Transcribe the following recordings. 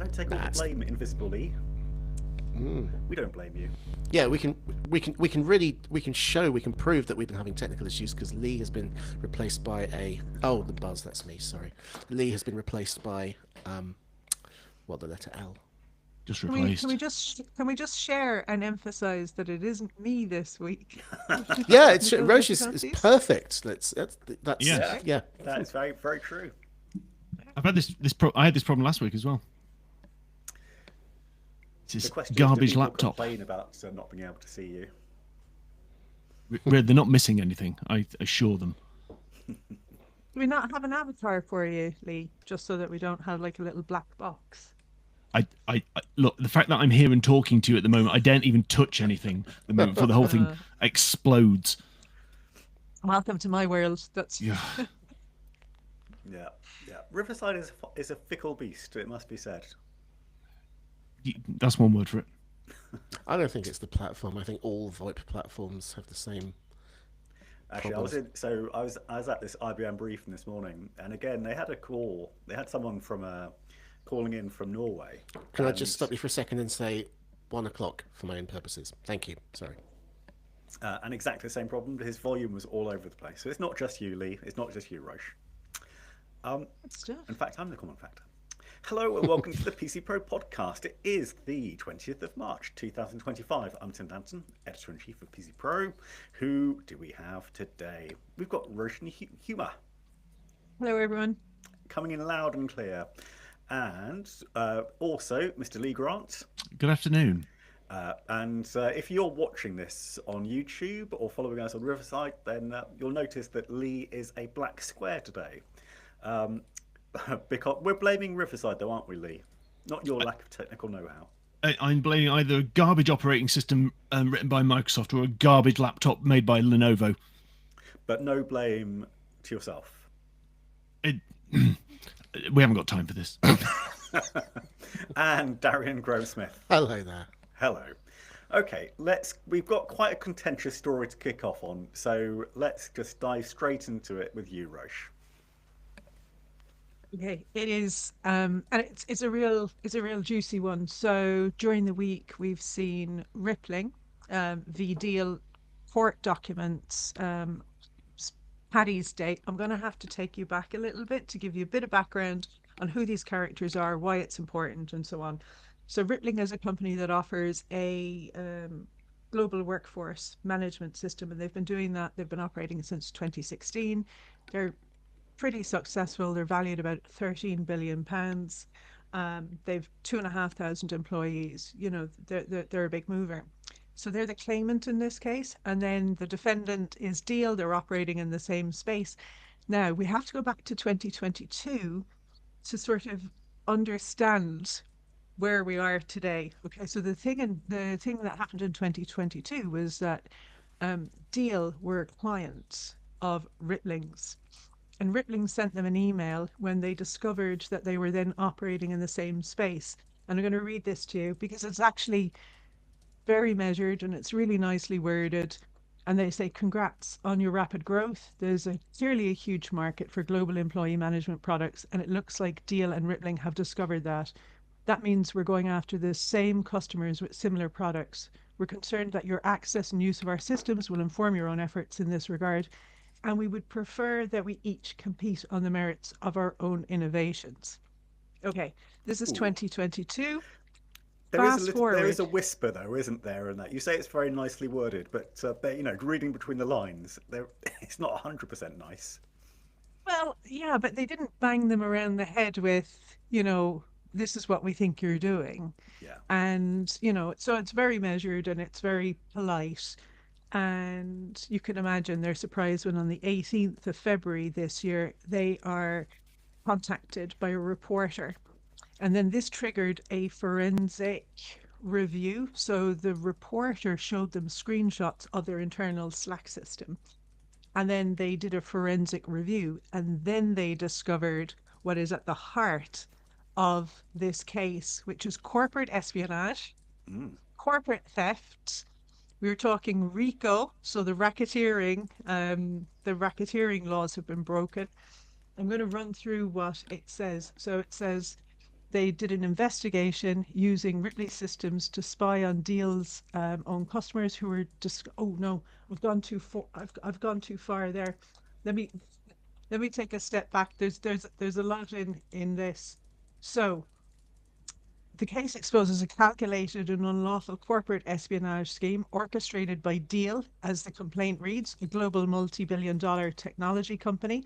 Don't take all the blame, Invisible Lee. We don't blame you. Yeah, we can prove that we've been having technical issues because Lee has been replaced by the buzz, that's me, sorry. Lee has been replaced by the letter L. Just Can we replaced. just share and emphasize that it isn't me this week? Yeah, Roche is perfect. That's Yeah. That is very, very true. I've had I had this problem last week as well. It's The this question garbage is, do people laptop. complain about not being able to see you? They're not missing anything, I assure them. Do we not have an avatar for you, Lee, just so that we don't have like a little black box? I look, the fact that I'm here and talking to you at the moment, I daren't even touch anything at the moment before the whole thing explodes. Welcome to my world. That's Yeah. Yeah. Riverside is a fickle beast, it must be said. That's one word for it. I don't think it's the platform. I think all VoIP platforms have the same. Actually, I was at this IBM briefing this morning, and again they had a call. They had someone from calling in from Norway. Can I just stop you for a second and say 1 o'clock for my own purposes? Thank you. Sorry. And exactly the same problem. His volume was all over the place. So it's not just you, Lee. It's not just you, Roche. In fact, I'm the common factor. Hello and welcome to the PC Pro podcast. It is the 20th of March 2025. I'm Tim Danton, Editor-in-Chief of PC Pro. Who do we have today? We've got Roshan Humour. Hello, everyone. Coming in loud and clear. And also Mr. Lee Grant. Good afternoon. And if you're watching this on YouTube or following us on Riverside, then you'll notice that Lee is a black square today. Because we're blaming Riverside, though, aren't we, Lee? Not your lack of technical know-how. I'm blaming either a garbage operating system written by Microsoft or a garbage laptop made by Lenovo. But no blame to yourself. We haven't got time for this. And Darian Grosesmith. Hello there. Hello. Okay, we've got quite a contentious story to kick off on, so let's just dive straight into it with you, Roche. Okay, it is, and it's a real juicy one. So during the week, we've seen Rippling, the deal court documents, Paddy's Day. I'm going to have to take you back a little bit to give you a bit of background on who these characters are, why it's important, and so on. So Rippling is a company that offers a global workforce management system, and they've been doing that. They've been operating since 2016. They're pretty successful. They're valued about £13 billion. They've 2,500 employees. You know, they're a big mover. So they're the claimant in this case, and then the defendant is Deal. They're operating in the same space. Now we have to go back to 2022 to sort of understand where we are today. Okay, so the thing that happened in 2022 was that Deal were clients of Rippling's. And Rippling sent them an email when they discovered that they were then operating in the same space. And I'm going to read this to you because it's actually very measured and it's really nicely worded. And they say, congrats on your rapid growth. There's clearly a huge market for global employee management products. And it looks like Deal and Rippling have discovered that. That means we're going after the same customers with similar products. We're concerned that your access and use of our systems will inform your own efforts in this regard. And we would prefer that we each compete on the merits of our own innovations. Okay, this is 2022. There is a whisper, though, isn't there? In that you say it's very nicely worded, but reading between the lines, it's not 100% nice. Well, yeah, but they didn't bang them around the head with, this is what we think you're doing. Yeah. And so it's very measured and it's very polite. And you can imagine their surprise when on the 18th of February this year, they are contacted by a reporter. And then this triggered a forensic review. So the reporter showed them screenshots of their internal Slack system. And then they did a forensic review. And then they discovered what is at the heart of this case, which is corporate espionage, corporate theft. We were talking RICO, so the racketeering laws have been broken. I'm going to run through what it says. So it says, they did an investigation using Ripley systems to spy on Deal's own customers who were just. Oh no, I've gone too far. I've gone too far there. Let me let me take a step back. There's a lot in this. So the case exposes a calculated and unlawful corporate espionage scheme orchestrated by Deal, as the complaint reads, a global multi-billion-dollar technology company.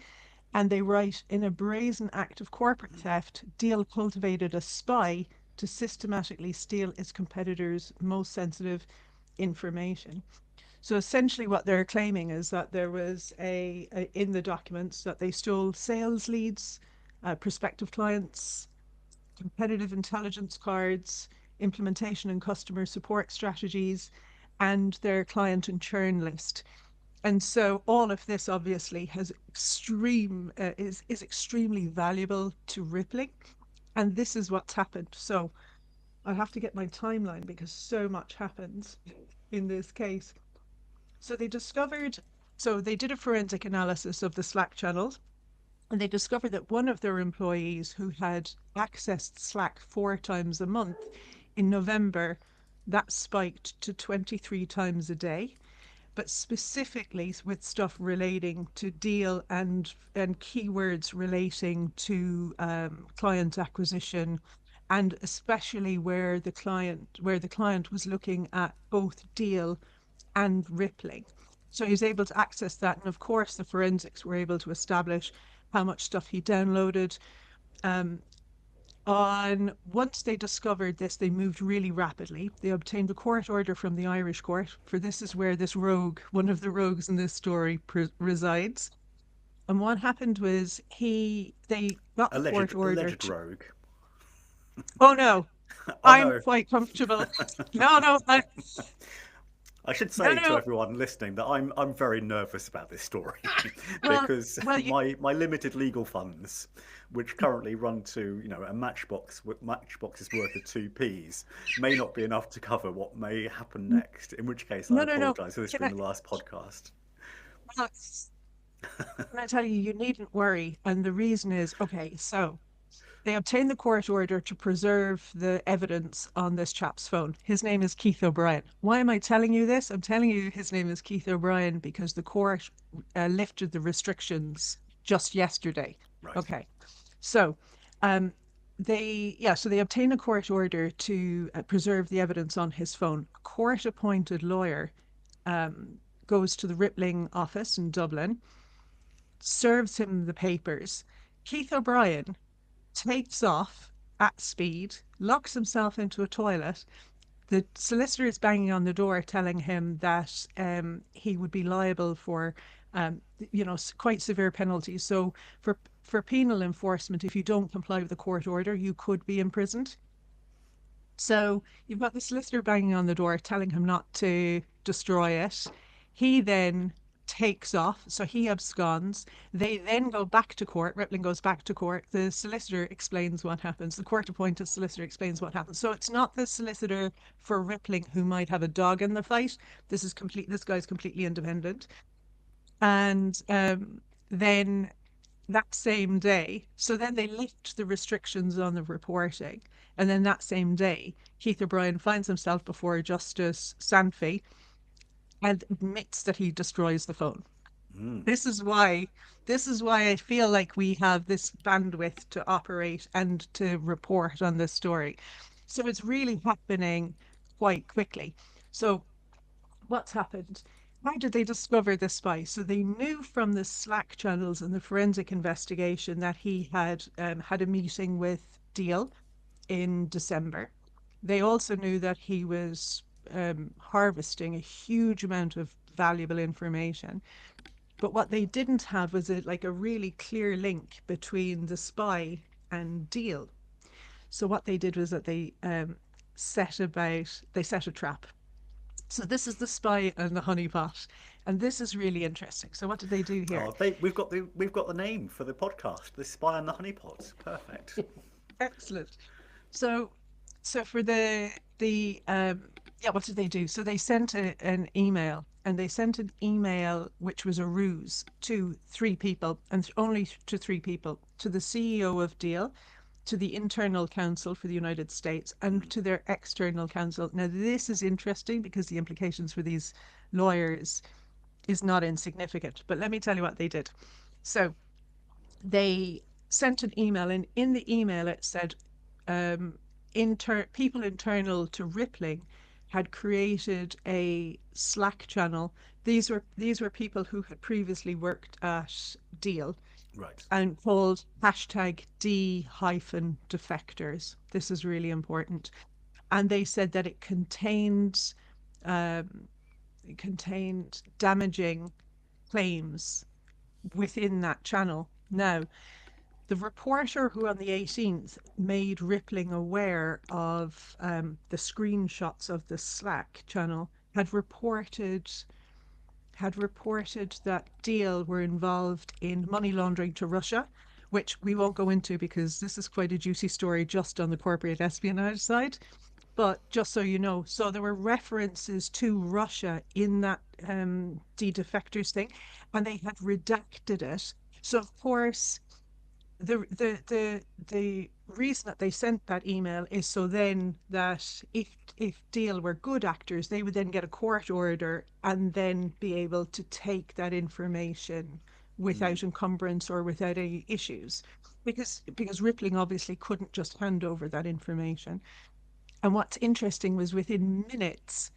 And they write, in a brazen act of corporate theft, Deal cultivated a spy to systematically steal its competitors' most sensitive information. So essentially, what they're claiming is that there was in the documents that they stole sales leads, prospective clients, competitive intelligence cards, implementation and customer support strategies, and their client and churn list. And so all of this obviously has is extremely valuable to Rippling. And this is what's happened. So I have to get my timeline because so much happens in this case. So they did a forensic analysis of the Slack channels, and they discovered that one of their employees who had accessed Slack 4 times a month in November, that spiked to 23 times a day, but specifically with stuff relating to Deal and keywords relating to client acquisition, and especially where the client was looking at both Deal and Rippling. So he was able to access that. And of course, the forensics were able to establish how much stuff he downloaded. Um, on Once they discovered this, they moved really rapidly. They obtained a court order from the Irish court, for this is where this rogue, one of the rogues in this story, resides. And what happened was they got the court order Alleged to. rogue. Oh no, Oh I'm no. quite comfortable. No, no, I should no, say to no. everyone listening that I'm very nervous about this story Well, because well, my limited legal funds, which currently run to a matchbox's worth of 2p's, may not be enough to cover what may happen next. In which case, I no, no, no. apologise for this Can being I? the last podcast. Well, can I tell you, you needn't worry. And the reason is, okay, so they obtained the court order to preserve the evidence on this chap's phone. His name is Keith O'Brien. Why am I telling you this? I'm telling you his name is Keith O'Brien because the court lifted the restrictions just yesterday. Right. Okay, so um, so they obtained a court order to preserve the evidence on his phone. A court-appointed lawyer um, goes to the Rippling office in Dublin, serves him the papers. Keith O'Brien takes off at speed, locks himself into a toilet. The solicitor is banging on the door, telling him that he would be liable for, quite severe penalties. So for penal enforcement, if you don't comply with the court order, you could be imprisoned. So you've got the solicitor banging on the door, telling him not to destroy it. He then takes off, so he absconds. They then go back to court. Rippling goes back to court. The solicitor explains what happens. The court-appointed solicitor explains what happens. So it's not the solicitor for Rippling who might have a dog in the fight. This guy's completely independent. And then that same day. So then they lift the restrictions on the reporting. And then that same day, Keith O'Brien finds himself before Justice Sanfey and admits that he destroys the phone. Mm. This is why I feel like we have this bandwidth to operate and to report on this story. So it's really happening quite quickly. So what's happened? How did they discover this spy? So they knew from the Slack channels and the forensic investigation that he had a meeting with Deal in December. They also knew that he was harvesting a huge amount of valuable information. But what they didn't have was a really clear link between the spy and Deal. So what they did was that they set a trap. So this is the spy and the honeypot, and this is really interesting. So what did they do here? Oh, we've got the name for the podcast. The Spy and the Honeypot. Perfect. Excellent. So, for what did they do? So they sent an email, and they sent an email which was a ruse to 3 people, and only to 3 people, to the CEO of Deal, to the internal counsel for the United States and to their external counsel. Now, this is interesting because the implications for these lawyers is not insignificant. But let me tell you what they did. So they sent an email, and in the email it said people internal to Rippling had created a Slack channel. These were people who had previously worked at Deal, Right. and called #D-defectors. This is really important. And they said that um, it contained damaging claims within that channel. Now, the reporter who on the 18th made Rippling aware of the screenshots of the Slack channel had reported that Deal were involved in money laundering to Russia, which we won't go into because this is quite a juicy story just on the corporate espionage side. But just so you know, so there were references to Russia in that defectors thing, and they had redacted it. So of course, the reason that they sent that email is so then that if Deal were good actors, they would then get a court order and then be able to take that information without encumbrance or without any issues. Because Rippling obviously couldn't just hand over that information. And what's interesting was within minutes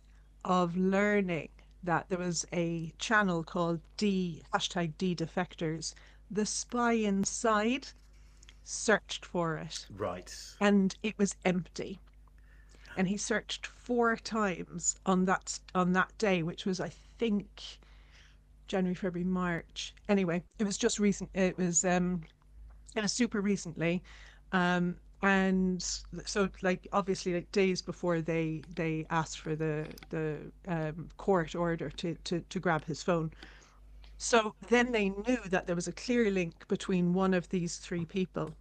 of learning that there was a channel called #D defectors, the spy inside searched for it Right. and it was empty. And he searched 4 times on that day, which was, I think, January, February, March. Anyway, it was just recent. It was super recently. And so like obviously like days before they asked for the court order to grab his phone. So then they knew that there was a clear link between one of these 3 people.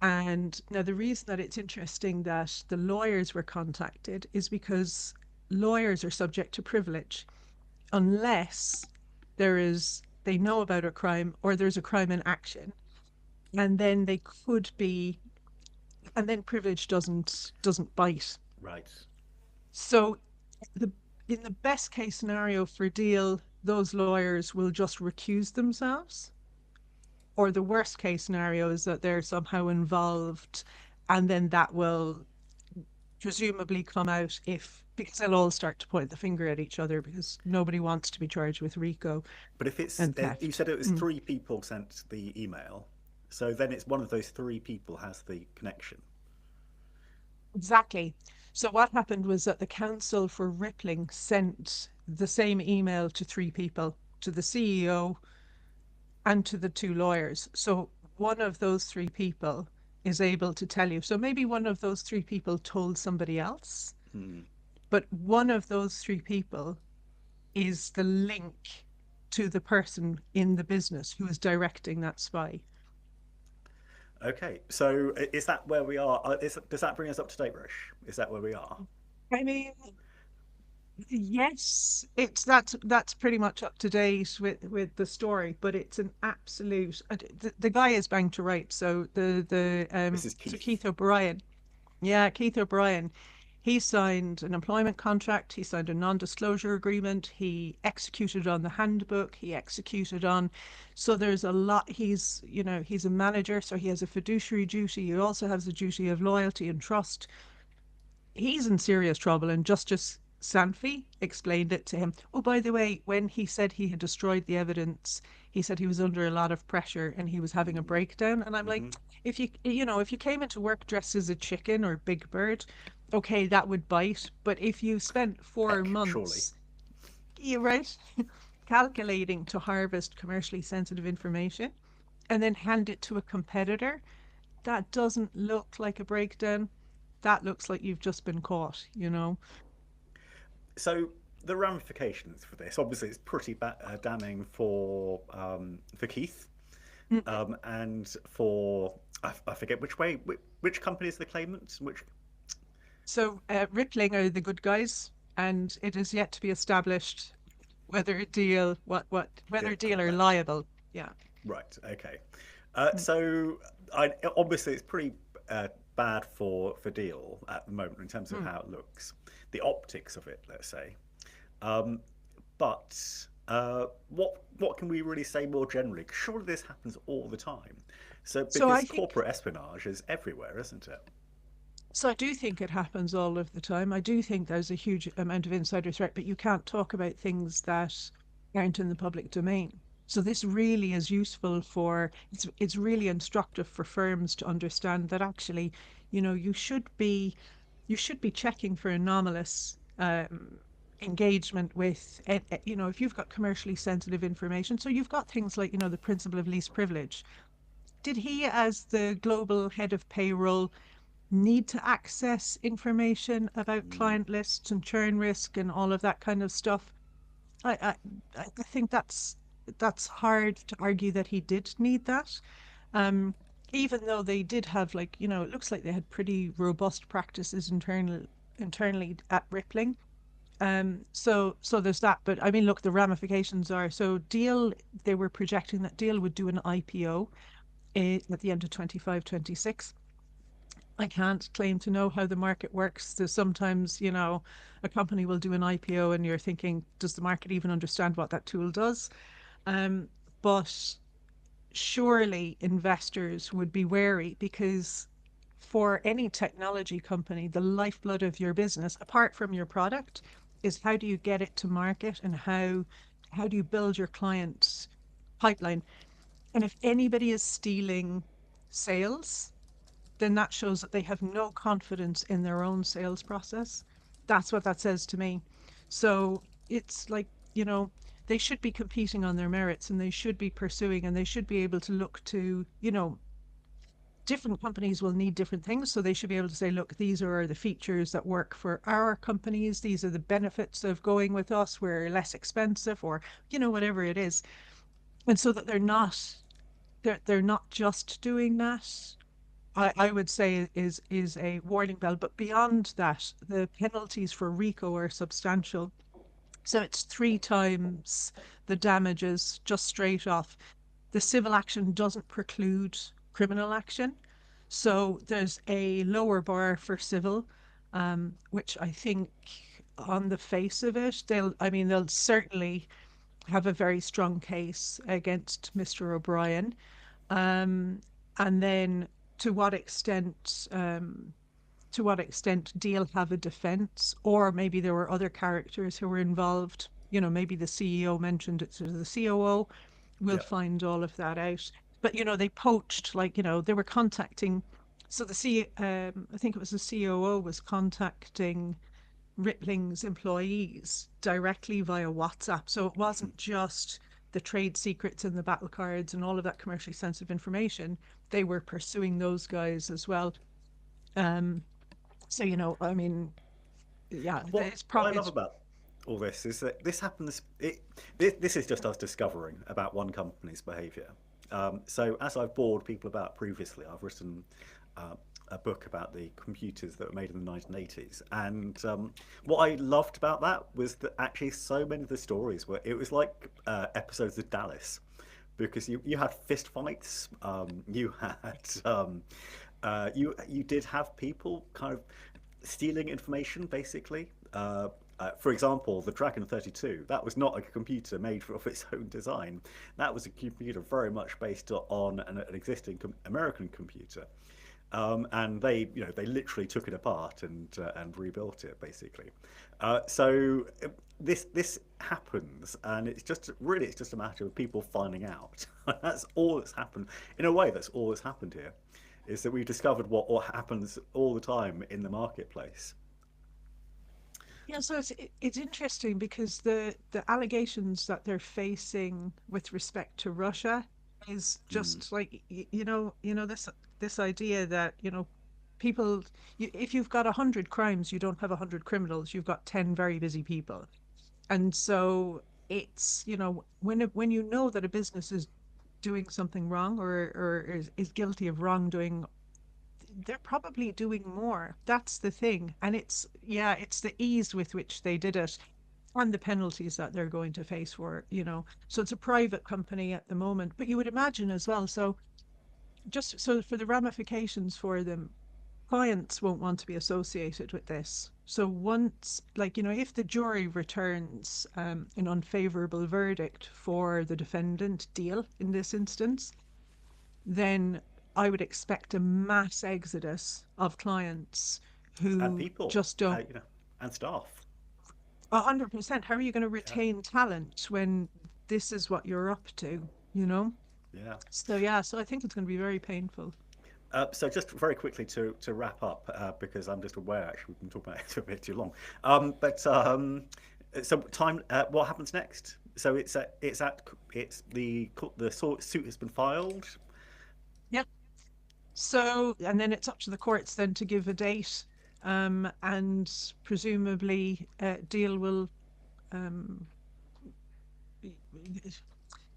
And now the reason that it's interesting that the lawyers were contacted is because lawyers are subject to privilege unless they know about a crime or there's a crime in action, and then they could be, and then privilege doesn't bite. Right. So the in the best case scenario for Deal, those lawyers will just recuse themselves, or the worst case scenario is that they're somehow involved, and then that will presumably come out if because they'll all start to point the finger at each other because nobody wants to be charged with RICO But if it's and you theft. said it was 3 people sent the email, so then it's one of those 3 people has the connection. Exactly. So what happened was that the counsel for Rippling sent the same email to 3 people, to the CEO and to the 2 lawyers. So one of those 3 people is able to tell you. So maybe one of those 3 people told somebody else, but one of those 3 people is the link to the person in the business who is directing that spy. Okay, so is that where we are? Does that bring us up to date, Roche? Is that where we are? I mean, yes, that's pretty much up to date with the story, but it's an absolute. The guy is bang to right. So This is so Keith. Keith O'Brien, yeah, Keith O'Brien, he signed an employment contract. He signed a non-disclosure agreement. He executed on the handbook. He executed on. So there's a lot. He's a manager, so he has a fiduciary duty. He also has a duty of loyalty and trust. He's in serious trouble, and Justice Sanfi explained it to him. Oh, by the way, when he said he had destroyed the evidence, he said he was under a lot of pressure and he was having a breakdown. And I'm like, if you came into work dressed as a chicken or Big Bird, okay, that would bite. But if you spent four Heck, surely. months, you're right, calculating to harvest commercially sensitive information and then hand it to a competitor, that doesn't look like a breakdown. That looks like you've just been caught. So the ramifications for this, obviously, it's pretty damning for Keith, and for I forget which company is the claimant, which. So Rippling are the good guys, and it is yet to be established whether whether Deal are liable. Yeah. Right. Okay. So obviously it's pretty bad for Deal at the moment in terms of Mm. how it looks, the optics of it, let's say. Um, but what can we really say more generally? 'Cause surely this happens all the time. So So I because think corporate espionage is everywhere, isn't it? so I do think it happens all of the time. I do think there's a huge amount of insider threat, but you can't talk about things that aren't in the public domain. So this really is useful for it's really instructive for firms to understand that actually, you should be checking for anomalous engagement with if you've got commercially sensitive information. So you've got things like, the principle of least privilege. Did he, as the global head of payroll, need to access information about Mm, client lists and churn risk and all of that kind of stuff? I I think that's hard to argue that he did need that. Um, Even though they did have, like, it looks like they had pretty robust practices internally at Rippling. So there's that. But I mean, look, the ramifications are so Deal, they were projecting that Deal would do an IPO at the end of 25, 26. I can't claim to know how the market works. There's sometimes, a company will do an IPO and you're thinking, does the market even understand what that tool does? Um, but surely investors would be wary because for any technology company, the lifeblood of your business, apart from your product, is how do you get it to market and how do you build your client's pipeline? And if anybody is stealing sales, then that shows that they have no confidence in their own sales process. That's what that says to me. So it's like, they should be competing on their merits and they should be pursuing and they should be able to look to, different companies will need different things. So they should be able to say, look, these are the features that work for our companies. These are the benefits of going with us. We're less expensive or, whatever it is. And so that they're not just doing that. I would say is a warning bell. But beyond that, the penalties for RICO are substantial. So it's three times the damages just straight off. The civil action doesn't preclude criminal action. So there's a lower bar for civil, which I think on the face of it, they'll certainly have a very strong case against Mr. O'Brien. Um, and then to what extent Deal have a defense, or maybe there were other characters who were involved. Maybe the CEO mentioned it to the COO. We'll yeah. find all of that out. But they poached, like, they were contacting. So I think it was the COO was contacting Rippling's employees directly via WhatsApp. So it wasn't just the trade secrets and the battle cards and all of that commercially sensitive information. They were pursuing those guys as well. Um, so, I mean, yeah, What it's what I probably love it's about all this is that this happens. This is just us discovering about one company's behaviour. So as I've bored people about previously, I've written uh, a book about the computers that were made in the 1980s, and what I loved about that was that actually so many of the stories were it was like episodes of Dallas, because you had fist fights, you had you did have people kind of stealing information, basically. For example, the Dragon 32, that was not a computer made of its own design. That was a computer very much based on an existing American computer. And they literally took it apart and rebuilt it, basically. So this happens, and it's just a matter of people finding out. That's all that's happened. In a way, that's all that's happened here, is that we've discovered what happens all the time in the marketplace. Yeah, so it's interesting because the allegations that they're facing with respect to Russia is Mm, just like this idea that people if you've got 100 crimes, you don't have 100 criminals. You've got 10 very busy people, and so it's when you know that a business is doing something wrong or is guilty of wrongdoing, they're probably doing more. That's the thing. And it's the ease with which they did it and the penalties that they're going to face for it. So it's a private company at the moment, but you would imagine as well. So just so for the ramifications for them, clients won't want to be associated with this. So once, like, if the jury returns an unfavorable verdict for the defendant Deal in this instance, then I would expect a mass exodus of clients And who people, just don't. And staff. 100%. How are you going to retain talent when this is what you're up to, Yeah. So I think it's going to be very painful. So just very quickly to wrap up, because I'm just aware actually we've been talking about it a bit too long. So time. What happens next? So it's the suit has been filed. Yep. So, and then it's up to the courts then to give a date, and presumably Deal will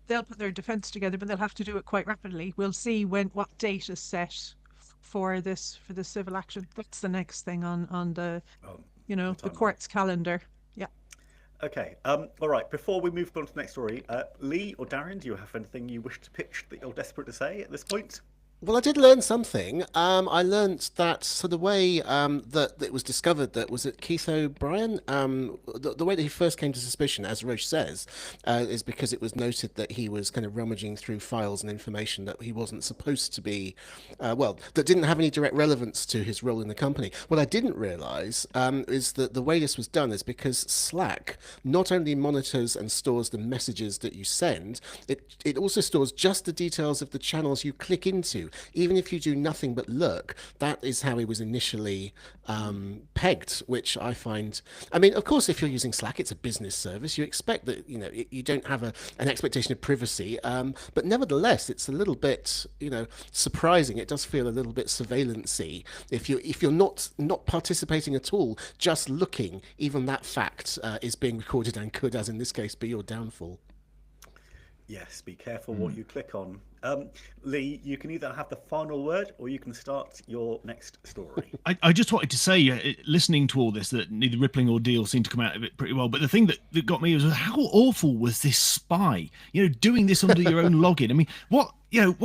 they'll put their defence together, but they'll have to do it quite rapidly. We'll see what date is set for the civil action. That's the next thing on the the court's calendar. Yeah. Okay. All right. Before we move on to the next story, Lee or Darren, do you have anything you wish to pitch that you're desperate to say at this point? Well, I did learn something. I learnt that the way that it was discovered that was it Keith O'Brien. The way that he first came to suspicion, as Roche says, is because it was noted that he was kind of rummaging through files and information that he wasn't supposed to be, that didn't have any direct relevance to his role in the company. What I didn't realise is that the way this was done is because Slack not only monitors and stores the messages that you send, it also stores just the details of the channels you click into. Even if you do nothing but look, that is how he was initially pegged, which I find. I mean, of course, if you're using Slack, it's a business service. You expect that you don't have an expectation of privacy, but nevertheless, it's a little bit surprising. It does feel a little bit surveillance-y. If you're not participating at all, just looking, even that fact is being recorded and could, as in this case, be your downfall. Yes, be careful what you click on. Lee, you can either have the final word or you can start your next story. I just wanted to say, listening to all this, that neither Rippling or Deal seemed to come out of it pretty well. But the thing that got me was how awful was this spy? Doing this under your own login. I mean, what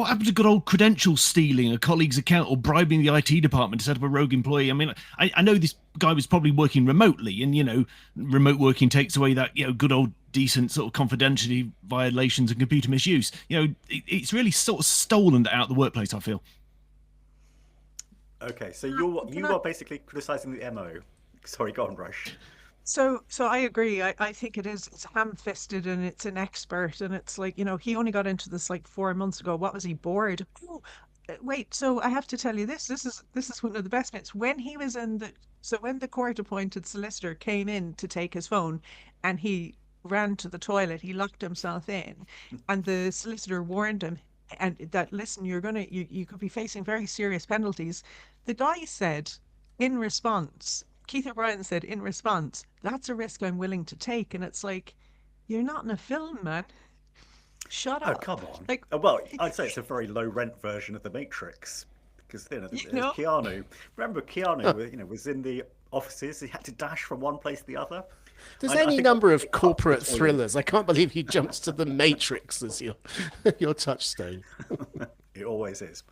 happened to good old credential stealing a colleague's account or bribing the IT department to set up a rogue employee? I mean, I know this guy was probably working remotely, and remote working takes away that good old decent sort of confidentiality violations and computer misuse. It's really sort of stolen out of the workplace, I feel. Okay, so you are basically criticising the MO. Sorry, go on, Rush. So I agree. I think it's ham-fisted and it's an expert, and it's like, he only got into this like 4 months ago. What was he, bored? Oh, wait, so I have to tell you this. This is one of the best bits. When he was when the court-appointed solicitor came in to take his phone, and he ran to the toilet, he locked himself in, and the solicitor warned him and that, listen, you could be facing very serious penalties. The guy said in response, Keith O'Brien said in response, that's a risk I'm willing to take. And it's like, you're not in a film, man. Shut up. Oh, come on. Like, well, I'd say it's a very low rent version of the Matrix, because there's Keanu. Remember, Keanu, was in the offices. He had to dash from one place to the other. There's any number of corporate thrillers. I can't believe he jumps to the Matrix as your touchstone. It always is.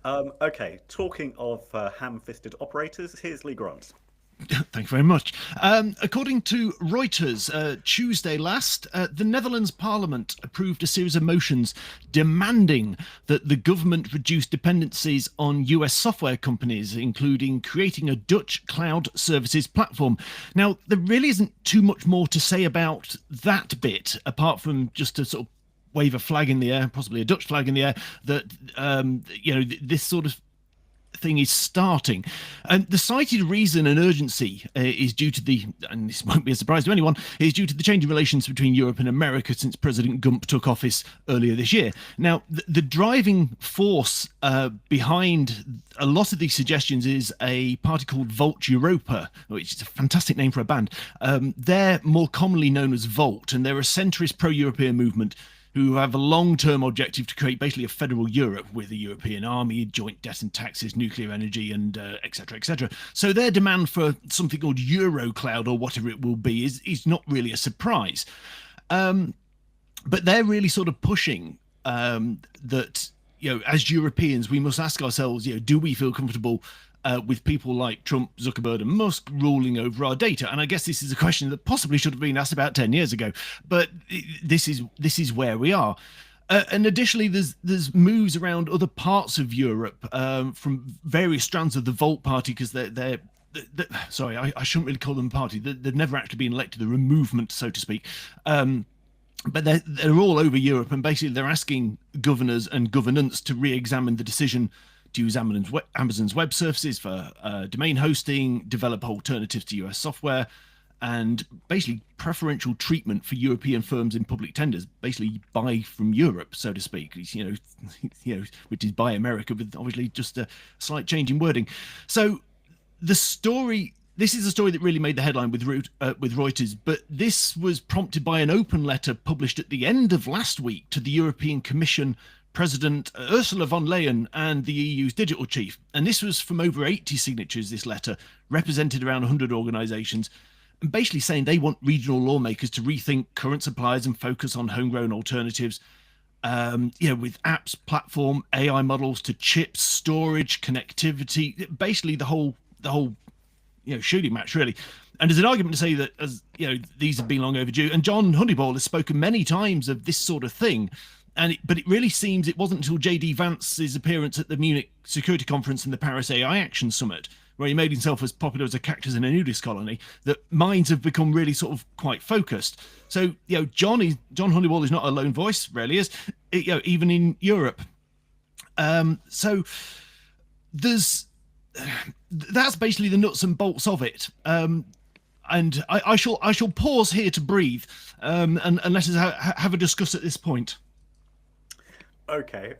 Okay, talking of ham-fisted operators, here's Lee Grant. Thank you very much. According to Reuters, Tuesday last, the Netherlands Parliament approved a series of motions demanding that the government reduce dependencies on US software companies, including creating a Dutch cloud services platform. Now, there really isn't too much more to say about that bit, apart from just to sort of wave a flag in the air, possibly a Dutch flag in the air, that, this sort of thing is starting. And the cited reason and urgency is due to and this won't be a surprise to anyone, is due to the changing relations between Europe and America since President Gump took office earlier this year. Now, the driving force behind a lot of these suggestions is a party called Volt Europa, which is a fantastic name for a band. They're more commonly known as Volt, and they're a centrist pro-European movement who have a long-term objective to create basically a federal Europe with a European army, joint debt and taxes, nuclear energy, and et cetera, et cetera. So their demand for something called Eurocloud, or whatever it will be, is not really a surprise. But they're really sort of pushing that, as Europeans, we must ask ourselves, do we feel comfortable with people like Trump, Zuckerberg, and Musk ruling over our data. And I guess this is a question that possibly should have been asked about 10 years ago, but this is where we are. And additionally, there's moves around other parts of Europe from various strands of the Volt Party, because they're sorry, I shouldn't really call them a party. They've never actually been elected. They're a movement, so to speak. But they're all over Europe, and basically they're asking governors and governance to re-examine the decision to use Amazon's web services for domain hosting, develop alternatives to US software, and basically preferential treatment for European firms in public tenders, basically buy from Europe, so to speak, which is buy America, with obviously just a slight change in wording. So this is a story that really made the headline with Reuters, but this was prompted by an open letter published at the end of last week to the European Commission President Ursula von der Leyen and the EU's digital chief. And this was from over 80 signatures, this letter, represented around 100 organisations, and basically saying they want regional lawmakers to rethink current suppliers and focus on homegrown alternatives, with apps, platform, AI models to chips, storage, connectivity, basically the whole shooting match, really. And there's an argument to say that, as these have been long overdue. And John Honeyball has spoken many times of this sort of thing. But it really seems it wasn't until J.D. Vance's appearance at the Munich Security Conference and the Paris AI Action Summit, where he made himself as popular as a cactus in a nudist colony, that minds have become really sort of quite focused. So, John Honeyball is not a lone voice, rarely is, even in Europe. So that's basically the nuts and bolts of it. And I shall pause here to breathe, and let us have a discuss at this point. Okay,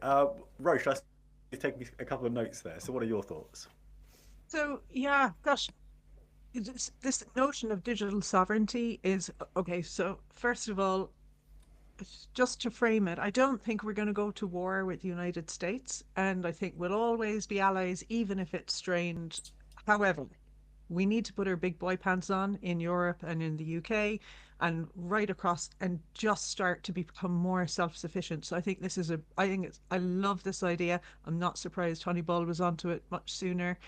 Roche, you've taken me a couple of notes there. So, what are your thoughts? So, gosh, this notion of digital sovereignty is okay. So, first of all, just to frame it, I don't think we're going to go to war with the United States, and I think we'll always be allies, even if it's strained. However, we need to put our big boy pants on in Europe and in the UK and right across, and just start to become more self-sufficient. So I think I love this idea. I'm not surprised Honeyball was onto it much sooner.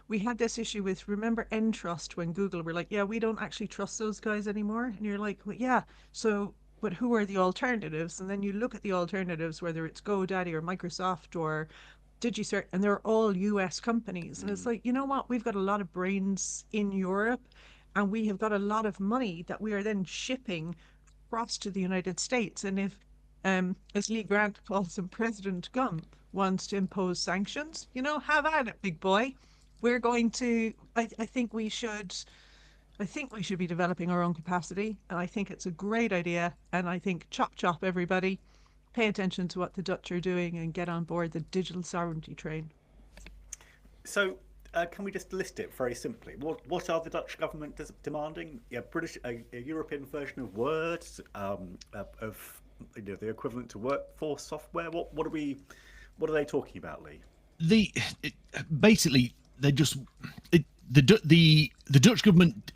We had this issue with, remember Entrust, when Google were like, yeah, we don't actually trust those guys anymore. And you're like, well, yeah, so, but who are the alternatives? And then you look at the alternatives, whether it's GoDaddy or Microsoft or DigiCert, and they're all US companies. And it's like, you know what? We've got a lot of brains in Europe, and we have got a lot of money that we are then shipping across to the United States. And if, as Lee Grant calls him, President Gump wants to impose sanctions, have at it, big boy. We're going to, I think we should be developing our own capacity. And I think it's a great idea. And I think chop, everybody, pay attention to what the Dutch are doing and get on board the digital sovereignty train. So, can we just list it very simply? What are the Dutch government demanding? A European version of Word, of the equivalent to workforce software. What are they talking about, Lee? Basically, they just the Dutch government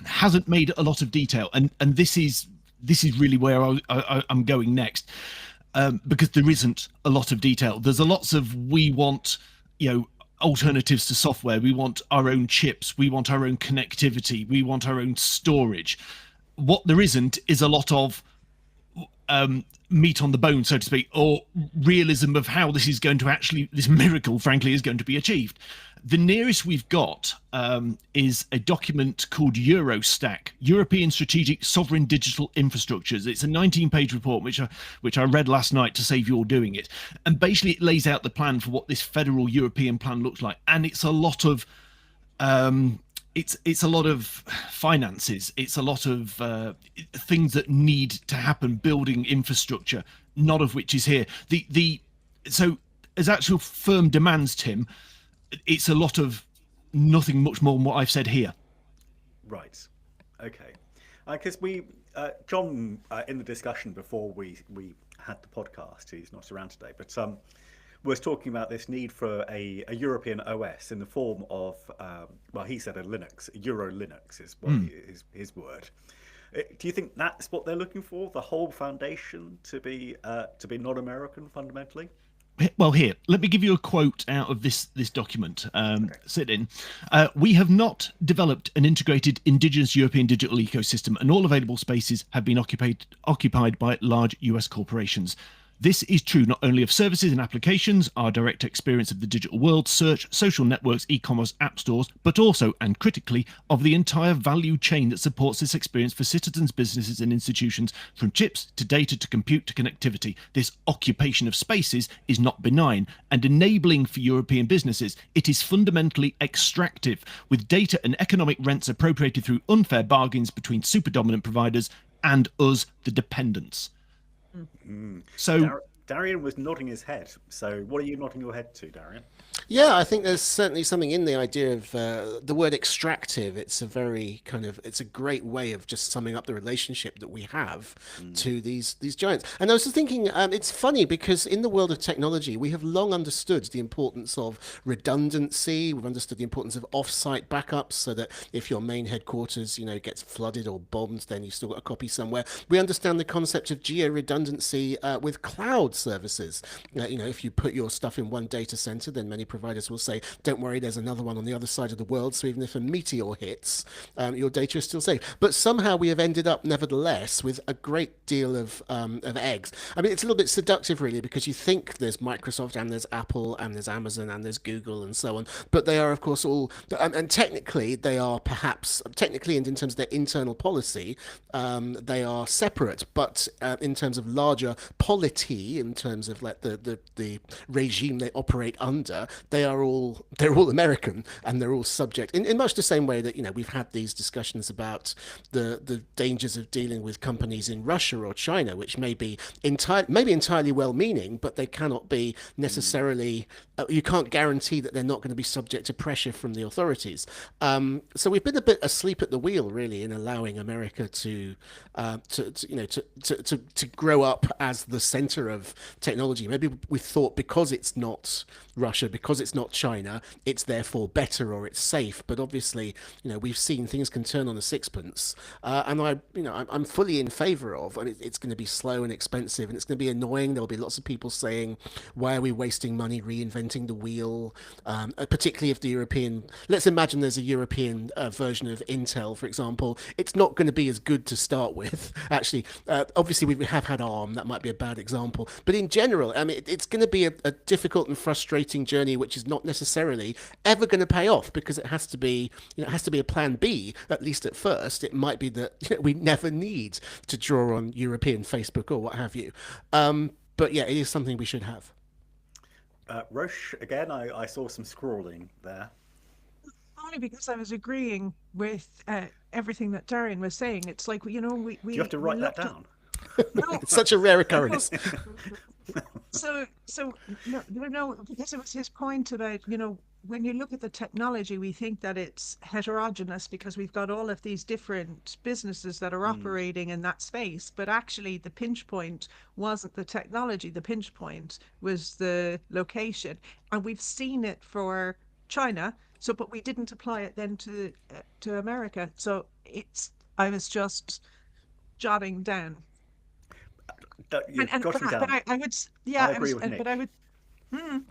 hasn't made a lot of detail, and this is really where I'm going next, because there isn't a lot of detail. There's a lots of, we want alternatives to software, we want our own chips, we want our own connectivity, we want our own storage. What there isn't is a lot of meat on the bone, so to speak, or realism of how this miracle, frankly, is going to be achieved. The nearest we've got is a document called Eurostack, European Strategic Sovereign Digital Infrastructures. It's a 19-page report, which I read last night to save you all doing it. And basically it lays out the plan for what this federal European plan looks like. And it's a lot of it's a lot of finances. It's a lot of things that need to happen, building infrastructure, none of which is here. So as actual firm demands, Tim, it's a lot of nothing much more than what I've said here. Right. Okay. Because John, in the discussion before we had the podcast, he's not around today, but was talking about this need for a European OS in the form of, he said a Linux, Euro Linux is what his word. Do you think that's what they're looking for? The whole foundation to be not American fundamentally? Well, here, let me give you a quote out of this document. Okay. Sit in. We have not developed an integrated indigenous European digital ecosystem, and all available spaces have been occupied by large US corporations. This is true not only of services and applications, our direct experience of the digital world, search, social networks, e-commerce, app stores, but also, and critically, of the entire value chain that supports this experience for citizens, businesses, and institutions, from chips to data to compute to connectivity. This occupation of spaces is not benign and enabling for European businesses. It is fundamentally extractive, with data and economic rents appropriated through unfair bargains between super dominant providers and us, the dependents. So Darian was nodding his head. So what are you nodding your head to, Darian? Yeah, I think there's certainly something in the idea of the word extractive. It's a very it's a great way of just summing up the relationship that we have to these giants. And I was just thinking, it's funny because in the world of technology, we have long understood the importance of redundancy. We've understood the importance of off-site backups, so that if your main headquarters, gets flooded or bombed, then you've still got a copy somewhere. We understand the concept of geo-redundancy with cloud services. If you put your stuff in one data center, then many providers will say, don't worry, there's another one on the other side of the world, so even if a meteor hits, your data is still safe. But somehow we have ended up, nevertheless, with a great deal of eggs. I mean, it's a little bit seductive, really, because you think there's Microsoft and there's Apple and there's Amazon and there's Google and so on, but they are, of course, all, and technically, they are perhaps, technically and in terms of their internal policy, they are separate, but in terms of larger polity, in terms of like the regime they operate under, they're all American, and they're all subject in much the same way that we've had these discussions about the dangers of dealing with companies in Russia or China, which may be entirely well-meaning, but they cannot be necessarily. You can't guarantee that they're not going to be subject to pressure from the authorities. So we've been a bit asleep at the wheel, really, in allowing America to grow up as the center of technology. Maybe we thought because it's not Russia, because it's not China, it's therefore better or it's safe. But obviously, we've seen things can turn on a sixpence, and I'm fully in favour of. I mean, it's going to be slow and expensive, and it's going to be annoying. There'll be lots of people saying, "Why are we wasting money reinventing the wheel?" Particularly if the European, let's imagine there's a European version of Intel, for example. It's not going to be as good to start with. Actually, obviously we have had ARM. That might be a bad example, but in general, I mean, it's going to be a difficult and frustrating journey, which is not necessarily ever going to pay off, because it has to be a plan B, at least at first. It might be that we never need to draw on European Facebook or what have you. But yeah, it is something we should have. Roche, again, I saw some scrawling there. Only because I was agreeing with everything that Darian was saying. It's like, we Do you have to write that down? No, It's such a rare occurrence. So no, because it was his point about, when you look at the technology, we think that it's heterogeneous because we've got all of these different businesses that are operating in that space. But actually, the pinch point wasn't the technology. The pinch point was the location. And we've seen it for China. So, but we didn't apply it then to America. So I was just jotting down. You've jotting down. But I would, yeah, I agree with Nick. but I would.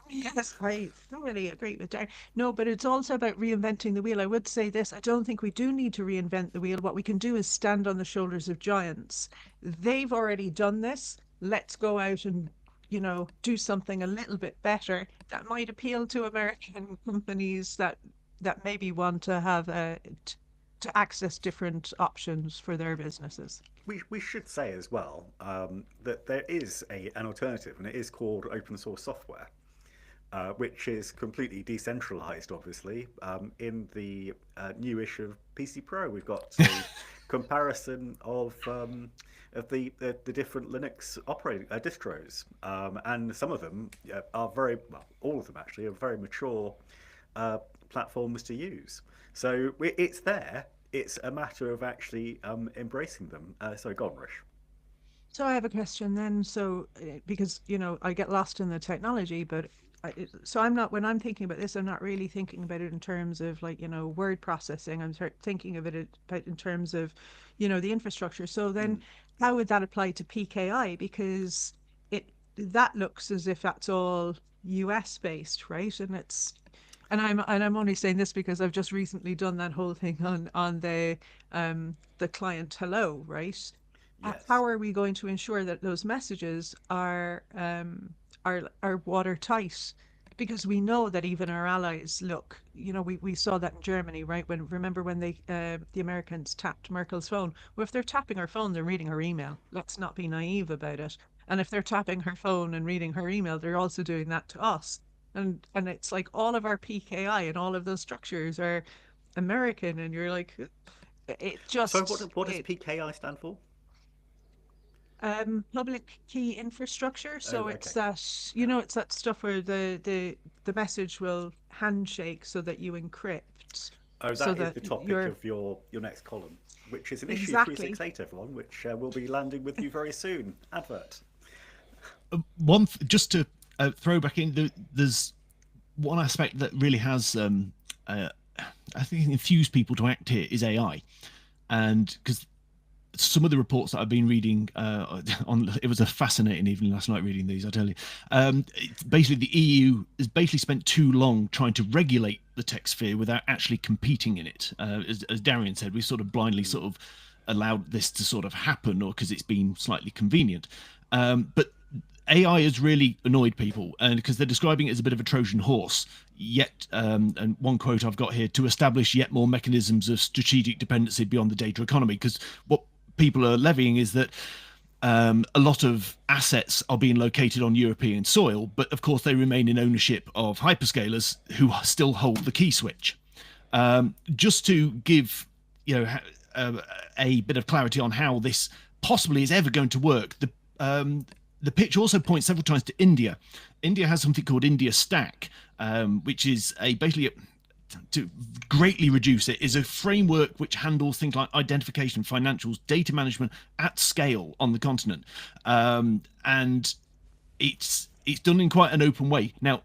Yes, I thoroughly agree with Darren. No, but it's also about reinventing the wheel. I would say this: I don't think we do need to reinvent the wheel. What we can do is stand on the shoulders of giants. They've already done this. Let's go out and, do something a little bit better that might appeal to American companies that maybe want to have to access different options for their businesses. We should say as well that there is an alternative, and it is called open source software, which is completely decentralized, obviously. In the new issue of PC Pro, we've got a comparison of the different Linux operating distros, and some of them are all of them actually are very mature platforms to use. So it's there. It's a matter of actually embracing them. So go on, Rish. So I have a question then. So because I get lost in the technology, but so I'm not, when I'm thinking about this, I'm not really thinking about it in terms of like word processing. I'm thinking of it in terms of the infrastructure. So then, how would that apply to PKI? Because that looks as if that's all US based, right? And I'm only saying this because I've just recently done that whole thing on the client hello, right? Yes. How are we going to ensure that those messages are watertight? Because we know that even our allies look, we saw that in Germany, right? Remember when the Americans tapped Merkel's phone? Well, if they're tapping her phone, they're reading her email. Let's not be naive about it. And if they're tapping her phone and reading her email, they're also doing that to us. And it's like all of our PKI and all of those structures are American, and you're like, it So just what does PKI stand for? public key infrastructure. Oh, So it's okay. that, it's that stuff where the message will handshake so that you encrypt, Oh, so that is that the topic you're of your next column, which is an issue exactly. 368, everyone, which will be landing with you very soon. Advert. Just to throw back in, there's one aspect that really has, I think, infused people to act here is AI, and because some of the reports that I've been reading on, it was a fascinating evening last night reading these, I tell you. Basically, the EU has basically spent too long trying to regulate the tech sphere without actually competing in it. As Darian said, we sort of blindly sort of allowed this to sort of happen, or because it's been slightly convenient. But AI has really annoyed people, and because they're describing it as a bit of a Trojan horse. Yet, and one quote I've got here: to establish yet more mechanisms of strategic dependency beyond the data economy. Because what people are levying is that a lot of assets are being located on European soil, but of course they remain in ownership of hyperscalers who still hold the key switch. Just to give a bit of clarity on how this possibly is ever going to work, the pitch also points several times to India. India has something called India Stack, which is basically to greatly reduce it, is a framework which handles things like identification, financials, data management at scale on the continent, and it's done in quite an open way. Now,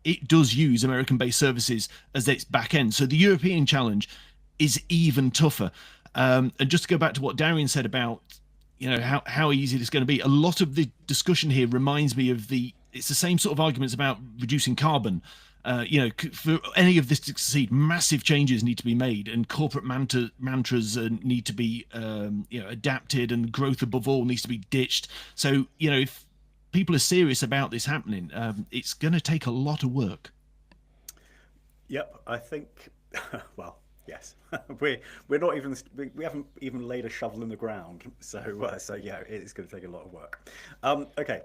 it does use American-based services as its back end, so the European challenge is even tougher. And just to go back to what Darian said about how easy it's going to be, a lot of the discussion here reminds me of it's the same sort of arguments about reducing carbon. For any of this to succeed, massive changes need to be made, and corporate mantras need to be adapted, and growth above all needs to be ditched. So if people are serious about this happening, it's going to take a lot of work. Yep, I think. Well, yes, we're not even we haven't even laid a shovel in the ground, so yeah, it's going to take a lot of work. Okay,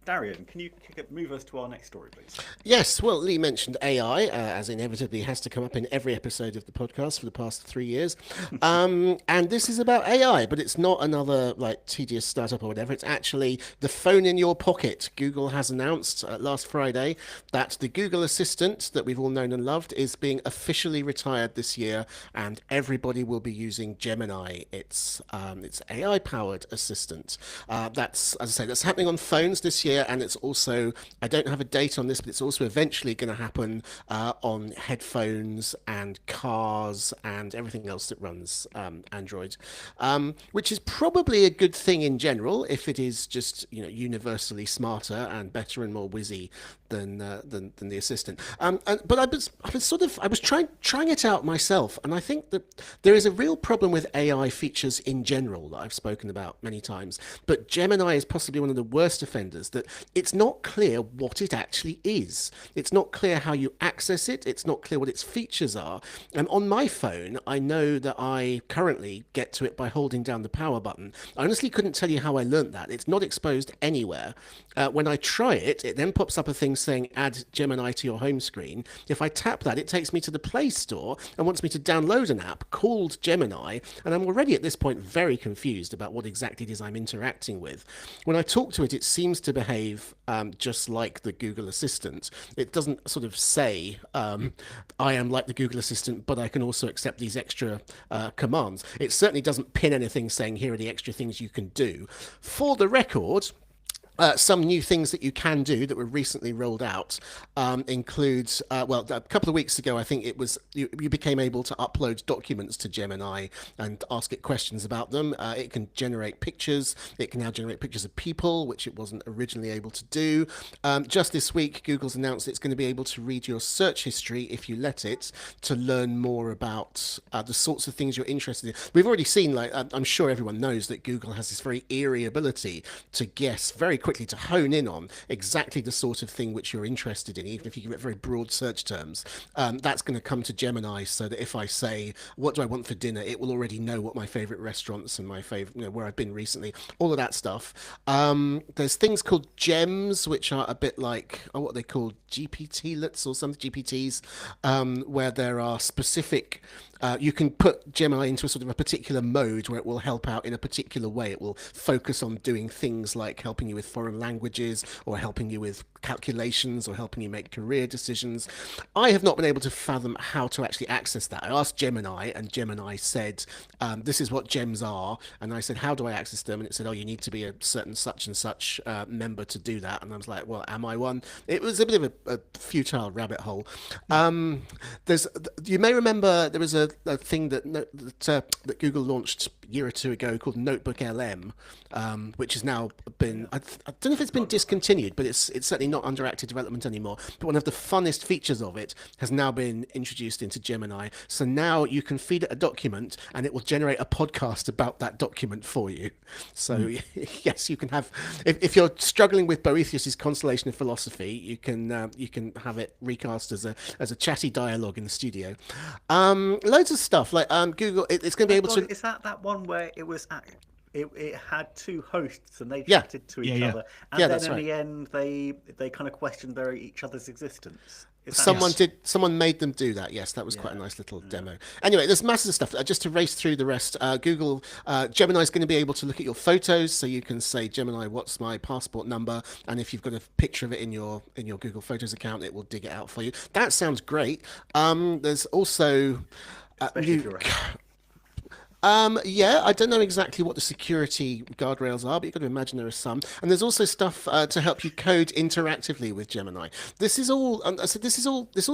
Darian, can you move us to our next story, please? Yes, well, Lee mentioned AI, as inevitably has to come up in every episode of the podcast for the past 3 years. And this is about AI, but it's not another like tedious startup or whatever. It's actually the phone in your pocket. Google has announced last Friday that the Google Assistant that we've all known and loved is being officially retired this year, and everybody will be using Gemini. It's AI-powered assistant. That's, as I say, that's happening on phones this year. And it's also, I don't have a date on this, but it's also eventually going to happen on headphones and cars and everything else that runs Android, which is probably a good thing in general if it is just universally smarter and better and more whizzy than the assistant. But I was trying it out myself, and I think that there is a real problem with AI features in general that I've spoken about many times. But Gemini is possibly one of the worst offenders. That it's not clear what it actually is. It's not clear how you access it. It's not clear what its features are. And on my phone, I know that I currently get to it by holding down the power button. I honestly couldn't tell you how I learnt that. It's not exposed anywhere. When I try it, it then pops up a thing saying add Gemini to your home screen. If I tap that, it takes me to the Play Store and wants me to download an app called Gemini. And I'm already at this point very confused about what exactly it is I'm interacting with. When I talk to it, it seems to behave just like the Google Assistant. It doesn't sort of say, I am like the Google Assistant, but I can also accept these extra commands. It certainly doesn't pin anything saying, here are the extra things you can do. For the record, Some new things that you can do that were recently rolled out includes, well, a couple of weeks ago, I think it was, you became able to upload documents to Gemini and ask it questions about them. It can generate pictures. It can now generate pictures of people, which it wasn't originally able to do. Just this week, Google's announced it's going to be able to read your search history if you let it, to learn more about the sorts of things you're interested in. We've already seen, like, I'm sure everyone knows that Google has this very eerie ability to guess very quickly, to hone in on exactly the sort of thing which you're interested in, even if you give it very broad search terms. That's going to come to Gemini, so that if I say, what do I want for dinner, it will already know what my favorite restaurants and my favorite, where I've been recently, all of that stuff. There's things called gems, which are a bit like, what are they called, GPT-lets or some GPTs, where there are specific, you can put Gemini into a sort of a particular mode where it will help out in a particular way. It will focus on doing things like helping you with foreign languages, or helping you with calculations, or helping you make career decisions. I have not been able to fathom how to actually access that. I asked Gemini, and Gemini said, this is what gems are. And I said, how do I access them? And it said, oh, you need to be a certain such and such member to do that. And I was like, well, am I one? It was a bit of a futile rabbit hole. You may remember there was a thing that Google launched a year or two ago called Notebook LM, which has now been, I don't know if it's been discontinued, but it's certainly not under active development anymore. But one of the funnest features of it has now been introduced into Gemini. So now you can feed it a document and it will generate a podcast about that document for you. So yes, you can have, if you're struggling with Boethius's Constellation of Philosophy, you can have it recast as a chatty dialogue in the studio. Loads of stuff like Google. It's going to be able to. Is that one where it was? It had two hosts and they chatted to each other, and then in the end they kind of questioned each other's existence. Someone made them do that. Yes, that was quite a nice little demo. Anyway, there's masses of stuff. Just to race through the rest, Google Gemini is going to be able to look at your photos, so you can say, Gemini, what's my passport number? And if you've got a picture of it in your Google Photos account, it will dig it out for you. That sounds great. There's also especially if you're I don't know exactly what the security guardrails are, but you've got to imagine there are some. And there's also stuff to help you code interactively with Gemini. This all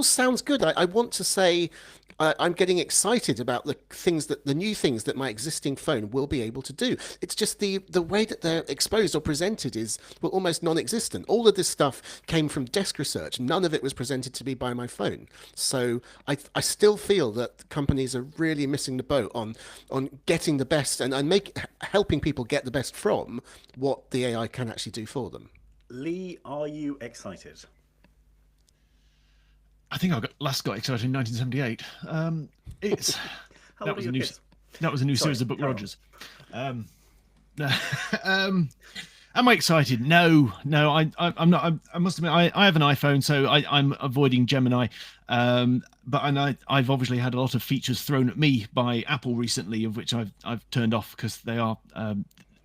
sounds good. I want to say I'm getting excited about the new things that my existing phone will be able to do. It's just the way that they're exposed or presented is almost non-existent. All of this stuff came from desk research. None of it was presented to me by my phone. So I still feel that companies are really missing the boat on getting the best and helping people get the best from what the AI can actually do for them. Lee, are you excited? I think I last got excited in 1978. That was a new series of Book Rogers. Am I excited? No, I'm not. I must admit, I have an iPhone, so I'm avoiding Gemini. But I've obviously had a lot of features thrown at me by Apple recently, of which I've turned off because they are.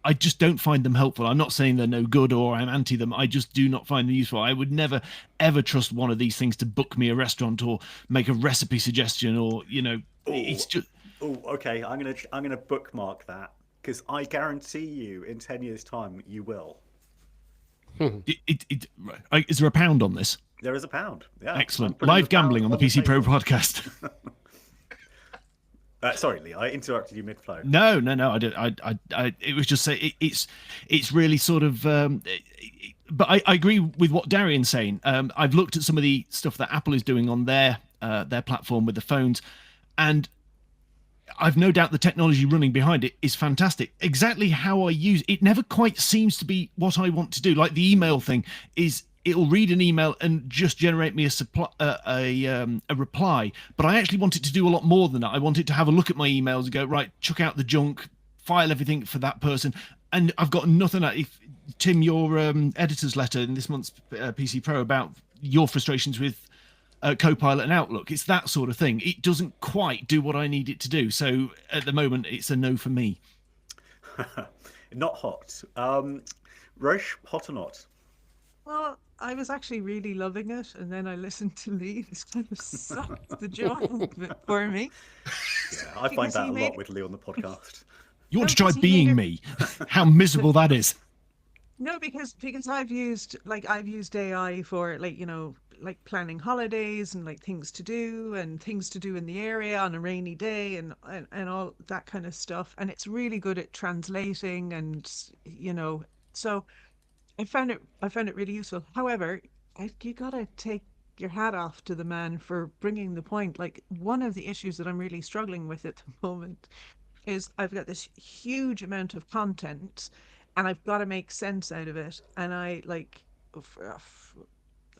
I just don't find them helpful. I'm not saying they're no good or I'm anti them. I just do not find them useful. I would never ever trust one of these things to book me a restaurant or make a recipe suggestion or it's just. Oh, okay. I'm gonna bookmark that because I guarantee you, in 10 years' time, you will. Is there a pound on this? There is a pound. Yeah. Excellent. Live gambling on the PC Pro podcast. Sorry, Lee, I interrupted you mid-flow. No, I did. It was just say it's really sort of. But I agree with what Darian's saying. I've looked at some of the stuff that Apple is doing on their platform with the phones, and I've no doubt the technology running behind it is fantastic. Exactly how I use it never quite seems to be what I want to do. Like the email thing is. It'll read an email and just generate me a reply. But I actually want it to do a lot more than that. I want it to have a look at my emails and go, right, chuck out the junk, file everything for that person. And I've got nothing. If Tim, your editor's letter in this month's PC Pro about your frustrations with Copilot and Outlook, it's that sort of thing. It doesn't quite do what I need it to do. So at the moment, it's a no for me. Not hot. Roche, hot or not? Well, I was actually really loving it, and then I listened to Lee. It's kind of sucked the joy out of it for me. Yeah, I find that a lot with Lee on the podcast. You want to try being me? How miserable that is. No, because I've used AI for like, like planning holidays and like things to do and things to do in the area on a rainy day and all that kind of stuff. And it's really good at translating and so I found it really useful. However, you gotta take your hat off to the man for bringing the point. Like one of the issues that I'm really struggling with at the moment is I've got this huge amount of content and I've got to make sense out of it. And I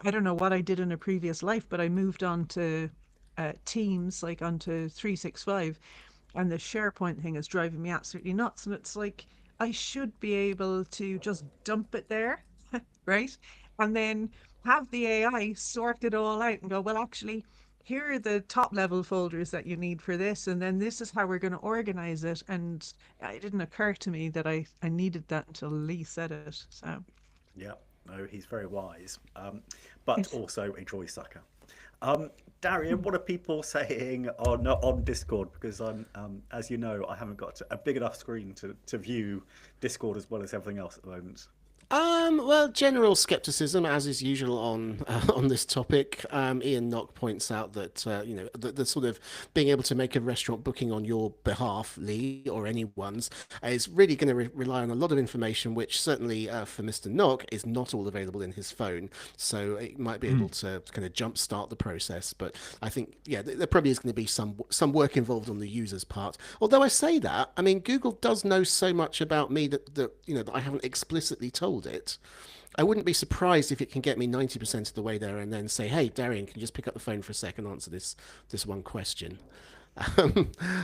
don't know what I did in a previous life, but I moved on to Teams, like onto 365, and the SharePoint thing is driving me absolutely nuts. And it's like, I should be able to just dump it there, right? And then have the AI sort it all out and go, well, actually, here are the top level folders that you need for this, and then this is how we're going to organize it. And it didn't occur to me that I needed that until Lee said it. So, Yeah, no, he's very wise, but also a joy sucker. Darian, what are people saying on Discord? Because as you know, I haven't got a big enough screen to view Discord as well as everything else at the moment. Well, general skepticism, as is usual on on this topic. Ian Nock points out that the sort of being able to make a restaurant booking on your behalf, Lee, or anyone's, is really going to rely on a lot of information, which certainly for Mr. Nock is not all available in his phone. So it might be able to kind of jumpstart the process. But I think, yeah, there probably is going to be some work involved on the user's part. Although I say that, I mean, Google does know so much about me that I haven't explicitly told it. I wouldn't be surprised if it can get me 90% of the way there and then say, "Hey, Darian, can you just pick up the phone for a second and answer this one question?"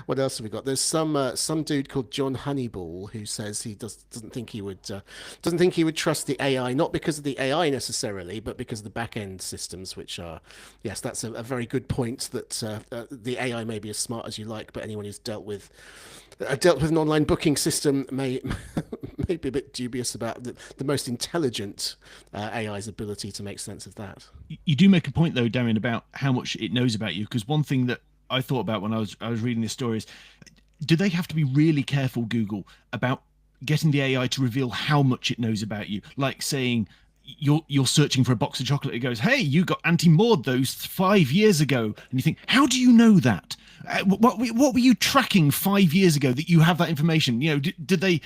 What else have we got? There's some dude called John Honeyball who says he doesn't think he would trust the AI, not because of the AI necessarily, but because of the back end systems, which are, yes, that's a very good point. That the AI may be as smart as you like, but anyone who's dealt with an online booking system may may be a bit dubious about the most intelligent AI's ability to make sense of that. You do make a point though, Darren, about how much it knows about you. Because one thing that I thought about when I was reading this story is, do they have to be really careful, Google, about getting the AI to reveal how much it knows about you? Like saying you're searching for a box of chocolate, it goes, "Hey, you got anti-Maud those 5 years ago," and you think, "How do you know that? What were you tracking 5 years ago that you have that information?" Did they?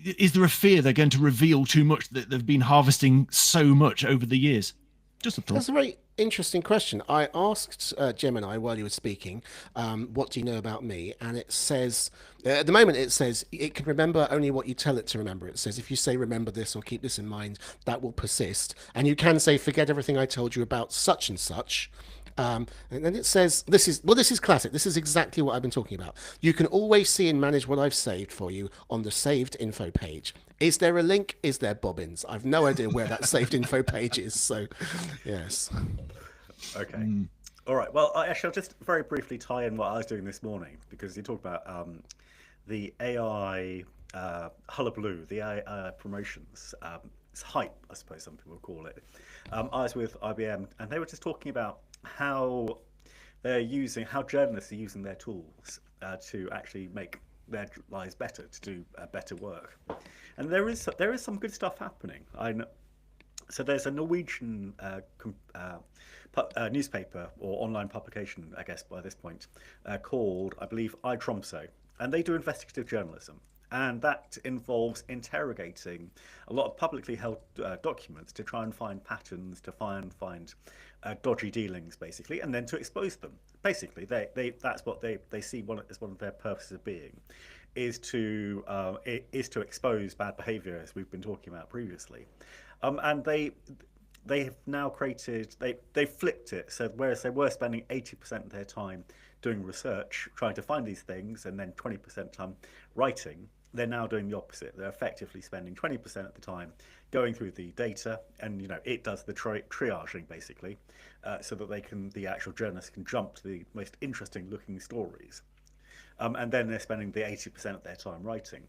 Is there a fear they're going to reveal too much, that they've been harvesting so much over the years? Just a thought. That's a very interesting question. I asked Gemini while you were speaking, what do you know about me? And it says, at the moment, it says it can remember only what you tell it to remember. It says if you say remember this or keep this in mind, that will persist. And you can say forget everything I told you about such and such. And then it says, this is classic. This is exactly what I've been talking about. You can always see and manage what I've saved for you on the saved info page. Is there a link? Is there bobbins? I've no idea where that saved info page is. So, yes. Okay. All right. Well, I'll just very briefly tie in what I was doing this morning, because you talked about the AI hullabaloo, the AI promotions. It's hype, I suppose some people call it. I was with IBM, and they were just talking about how journalists are using their tools to actually make their lives better, to do better work. And there is some good stuff happening. So there's a Norwegian newspaper or online publication, I guess by this point, called, I believe, I Tromsø, and they do investigative journalism. And that involves interrogating a lot of publicly held documents to try and find patterns, to find dodgy dealings, basically, and then to expose them. Basically, that's what they see as one of their purposes of being, is to expose bad behaviour, as we've been talking about previously. And they have now they've flipped it. So whereas they were spending 80% of their time doing research, trying to find these things, and then 20% time writing, they're now doing the opposite. They're effectively spending 20% of the time going through the data, and it does the triaging basically, so that the actual journalists can jump to the most interesting looking stories, and then they're spending the 80% of their time writing.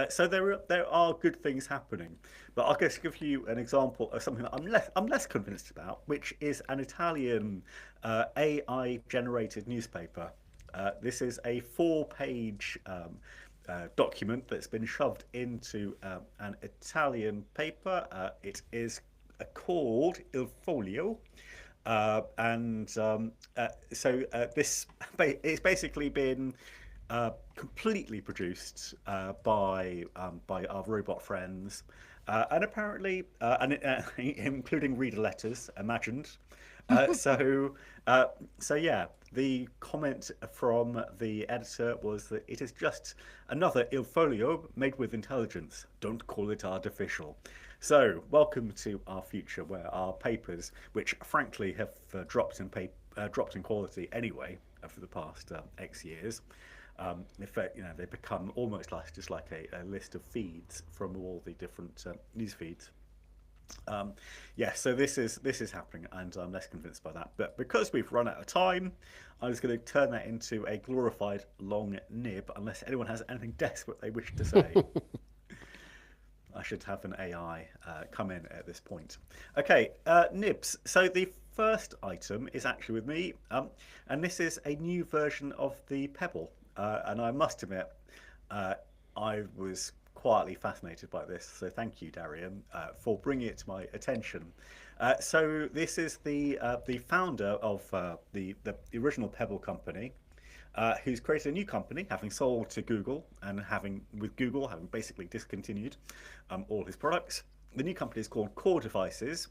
So there are good things happening, but I'll just give you an example of something that I'm less convinced about, which is an Italian AI generated newspaper. This is a 4-page document that's been shoved into an Italian paper. It is called Il Folio. This it's basically been completely produced by our robot friends, and apparently, including reader letters, imagined. Uh, so, yeah, the comment from the editor was that it is just another Il Folio made with intelligence. Don't call it artificial. So, welcome to our future, where our papers, which frankly have dropped in quality anyway for the past X years, in fact, they become almost like just like a list of feeds from all the different news feeds. So this is happening, and I'm less convinced by that. But because we've run out of time, I was going to turn that into a glorified long nib, unless anyone has anything desperate they wish to say. I should have an AI come in at this point. Okay, nibs. So the first item is actually with me, and this is a new version of the Pebble. And I must admit, I was quietly fascinated by this. So thank you, Darian, for bringing it to my attention. So this is the founder of the original Pebble company, who's created a new company, having sold to Google and having basically discontinued all his products. The new company is called Core Devices,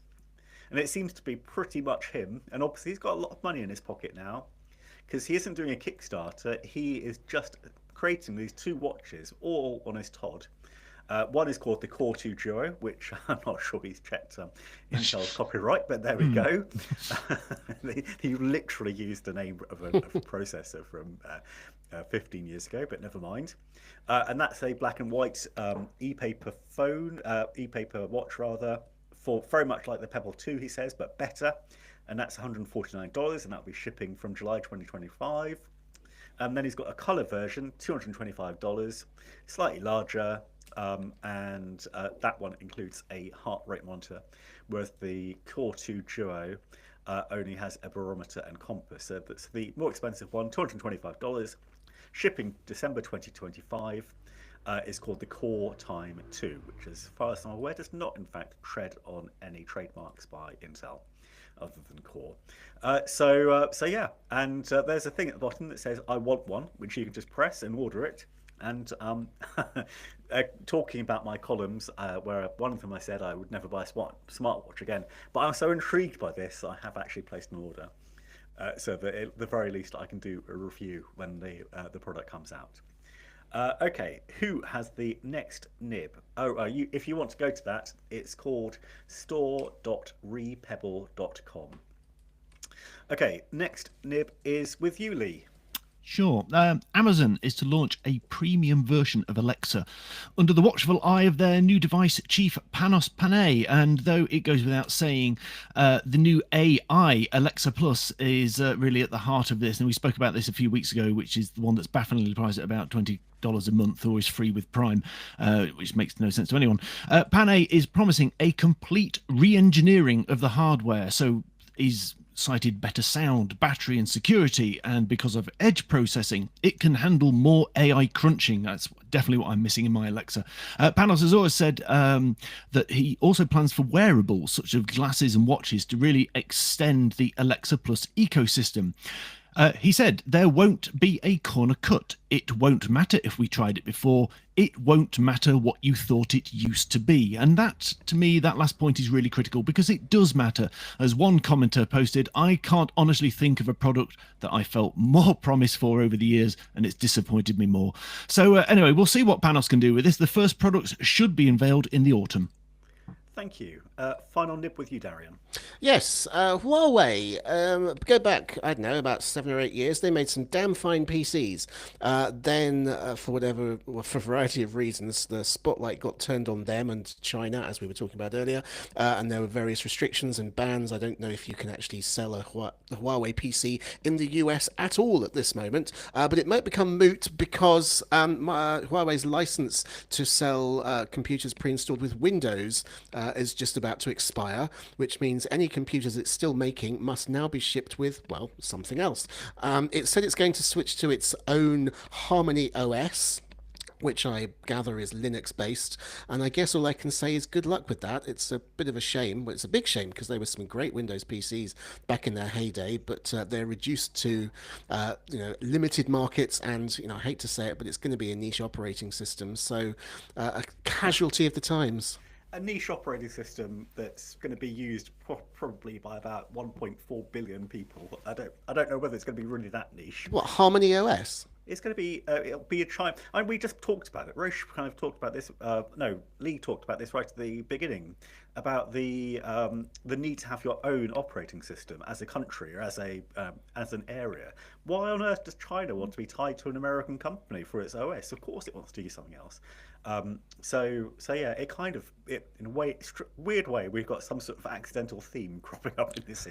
and it seems to be pretty much him. And obviously, he's got a lot of money in his pocket now, because he isn't doing a Kickstarter. He is just creating these two watches all on his Todd. One is called the Core 2 Duo, which I'm not sure he's checked Intel's copyright, but there we go. He literally used the name of a processor from 15 years ago, but never mind. And that's a black and white e-paper watch rather, for very much like the Pebble 2, he says, but better. And that's $149, and that'll be shipping from July 2025. And then he's got a color version, $225, slightly larger, and that one includes a heart rate monitor, whereas the Core 2 Duo only has a barometer and compass. So that's the more expensive one, $225, shipping December 2025. Is called the Core Time 2, which, as far as I'm aware, does not in fact tread on any trademarks by Intel other than Core. Yeah, and there's a thing at the bottom that says "I want one," which you can just press and order it. And talking about my columns, where one of them I said I would never buy a smartwatch again, but I'm so intrigued by this, I have actually placed an order, so that at the very least I can do a review when the product comes out. Okay, who has the next nib? If you want to go to that, it's called store.repebble.com. Okay, next nib is with you, Lee. Sure. Amazon is to launch a premium version of Alexa under the watchful eye of their new device chief, Panos Panay. And though it goes without saying, the new AI Alexa Plus is really at the heart of this. And we spoke about this a few weeks ago, which is the one that's bafflingly priced at about $20 a month, or is free with Prime, which makes no sense to anyone. Panay is promising a complete re-engineering of the hardware. So he's cited better sound, battery and security, and because of edge processing, it can handle more AI crunching. That's definitely what I'm missing in my Alexa. Panos has always said that he also plans for wearables such as glasses and watches to really extend the Alexa Plus ecosystem. He said, there won't be a corner cut. It won't matter if we tried it before. It won't matter what you thought it used to be. And that, to me, that last point is really critical, because it does matter. As one commenter posted, I can't honestly think of a product that I felt more promise for over the years, and it's disappointed me more. So anyway, we'll see what Panos can do with this. The first products should be unveiled in the autumn. Thank you. Final nib with you, Darian. Yes, Huawei. Go back, I don't know, about 7 or 8 years. They made some damn fine PCs. Then, for a variety of reasons, the spotlight got turned on them and China, as we were talking about earlier. And there were various restrictions and bans. I don't know if you can actually sell a Huawei PC in the US at all at this moment. But it might become moot because Huawei's license to sell computers pre-installed with Windows is just about to expire, which means any computers it's still making must now be shipped with, well, something else. It said it's going to switch to its own Harmony OS, which I gather is Linux based. And I guess all I can say is good luck with that. It's a bit of a shame. Well, it's a big shame because there were some great Windows PCs back in their heyday, but they're reduced to limited markets. And I hate to say it, but it's going to be a niche operating system. So a casualty of the times. A niche operating system that's going to be used probably by about 1.4 billion people. I don't know whether it's going to be really that niche. What, Harmony OS? It's going to be it'll be a chime. I mean, we just talked about it. Roche kind of talked about this. No, Lee talked about this right at the beginning about the need to have your own operating system as a country or as an area. Why on earth does China want to be tied to an American company for its OS? Of course, it wants to use something else. So yeah, in a way, weird way, we've got some sort of accidental theme cropping up in this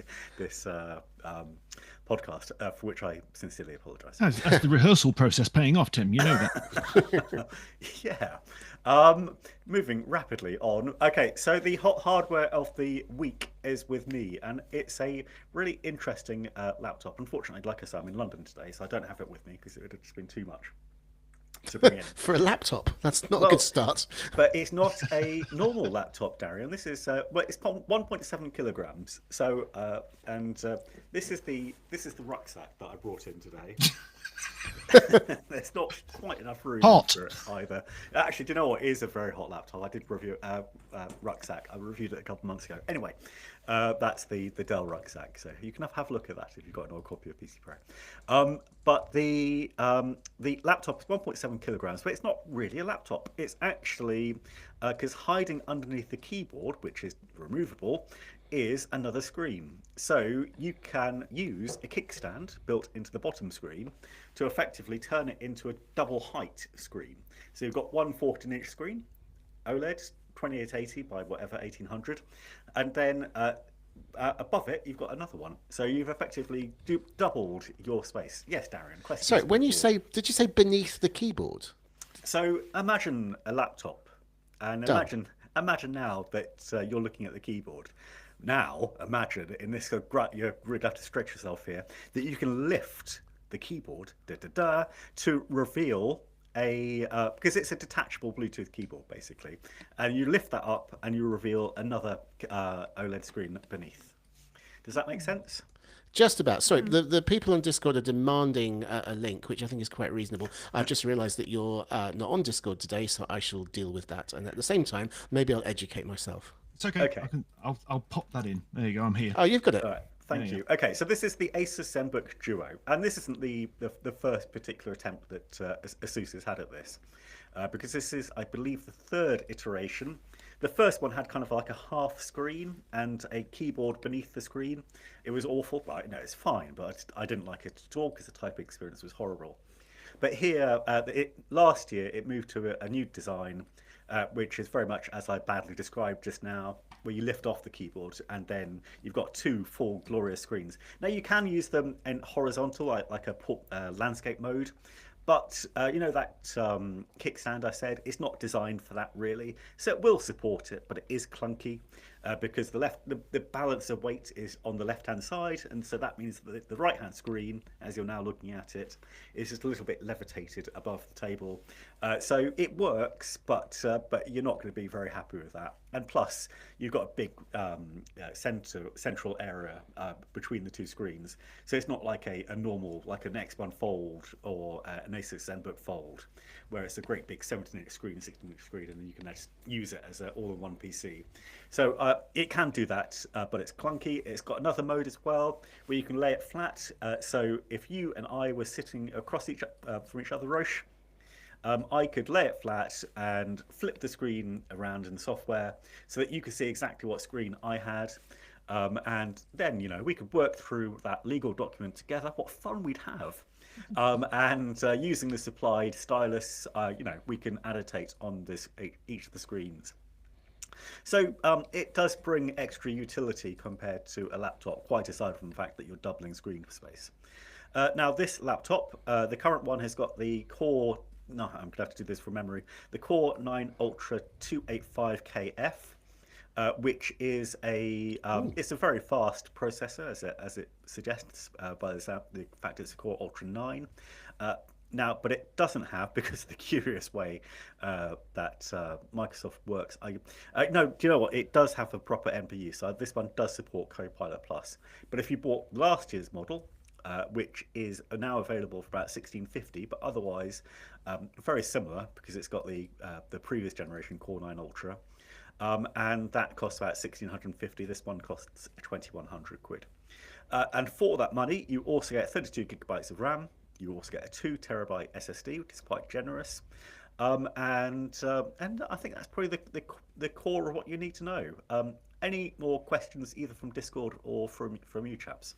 podcast, for which I sincerely apologise. That's the rehearsal process paying off, Tim. You know that. Yeah. Moving rapidly on. Okay, so the hot hardware of the week is with me, and it's a really interesting laptop. Unfortunately, like I said, I'm in London today, so I don't have it with me because it would have just been too much to bring in. For a laptop, that's not a good start. But it's not a normal laptop, Darian. This is it's 1.7 kilograms. So this is the rucksack that I brought in today. There's not quite enough room for it either. Actually, do you know what? It is a very hot laptop. I did review rucksack. I reviewed it a couple of months ago. Anyway, that's the Dell rucksack. So you can have a look at that if you've got an old copy of PC Pro. But the laptop is 1.7 kilograms, but it's not really a laptop. It's actually because hiding underneath the keyboard, which is removable, is another screen. So you can use a kickstand built into the bottom screen to effectively turn it into a double height screen. So you've got one 14-inch screen, OLED, 2880 by whatever, 1800, and then above it you've got another one. So you've effectively doubled your space. Yes, Darian, question. Sorry, did you say beneath the keyboard? So imagine a laptop, and imagine now that you're looking at the keyboard. Now, imagine in this, you're going to have to stretch yourself here, that you can lift the keyboard to reveal because it's a detachable Bluetooth keyboard basically, and you lift that up and you reveal another OLED screen beneath. Does that make sense? Just about. Sorry, the people on Discord are demanding a link, which I think is quite reasonable. I've just realised that you're not on Discord today, so I shall deal with that. And at the same time, maybe I'll educate myself. It's okay. I'll pop that in. There you go. I'm here. Oh, you've got it. All right. Thank you. Okay, so this is the Asus Zenbook Duo, and this isn't the first particular attempt that Asus has had at this, because this is, I believe, the third iteration. The first one had kind of like a half screen and a keyboard beneath the screen. It was awful, but no, it's fine. But I didn't like it at all because the typing experience was horrible. But here, last year, it moved to a new design, which is very much as I badly described just now, where you lift off the keyboard and then you've got two full glorious screens. Now you can use them in horizontal, like a landscape mode, but that kickstand I said, it's not designed for that really. So it will support it, but it is clunky. Because the balance of weight is on the left-hand side, and so that means that the right-hand screen, as you're now looking at it, is just a little bit levitated above the table. So it works, but you're not going to be very happy with that. And plus, you've got a big central area between the two screens, so it's not like a normal, like an X1 Fold or an Asus Zenbook Fold, where it's a great big 17-inch screen, 16-inch screen, and you can just use it as an all-in-one PC. So it can do that, but it's clunky. It's got another mode as well, where you can lay it flat. So if you and I were sitting across from each other, Roche, I could lay it flat and flip the screen around in the software so that you could see exactly what screen I had. And then, we could work through that legal document together. What fun we'd have. And using the supplied stylus, we can annotate on each of the screens. So it does bring extra utility compared to a laptop, quite aside from the fact that you're doubling screen space. Now this laptop, the current one has got the Core, I'm going to have to do this from memory, the Core 9 Ultra 285KF, which is it's a very fast processor, as it suggests by the fact it's a Core Ultra 9. Now, but it doesn't have, because of the curious way that Microsoft works. No, do you know what? It does have a proper NPU. So this one does support Copilot Plus. But if you bought last year's model, which is now available for about 1650, but otherwise very similar, because it's got the previous generation Core 9 Ultra, and that costs about 1650. This one costs 2100 quid. And for that money, you also get 32 gigabytes of RAM. You also get a 2 terabyte SSD, which is quite generous. And I think that's probably the core of what you need to know. Any more questions, either from Discord or from you chaps?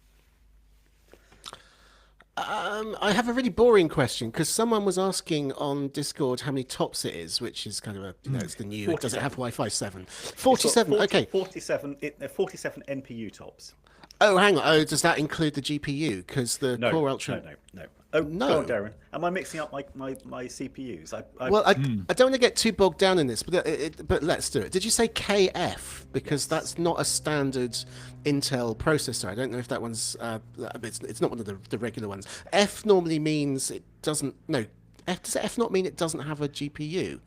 I have a really boring question, because someone was asking on Discord how many tops it is, which is kind of a, it's the new, 47. does it have Wi-Fi 7? 47, okay. 47 NPU tops. Oh, hang on. Oh, does that include the GPU? Because the Core Ultra... No. Oh, No. go on, Darren. Am I mixing up my CPUs? I don't want to get too bogged down in this, but let's do it. Did you say KF? Because that's not a standard Intel processor. I don't know if that one's... it's not one of the regular ones. F normally means it doesn't... No, does F not mean it doesn't have a GPU?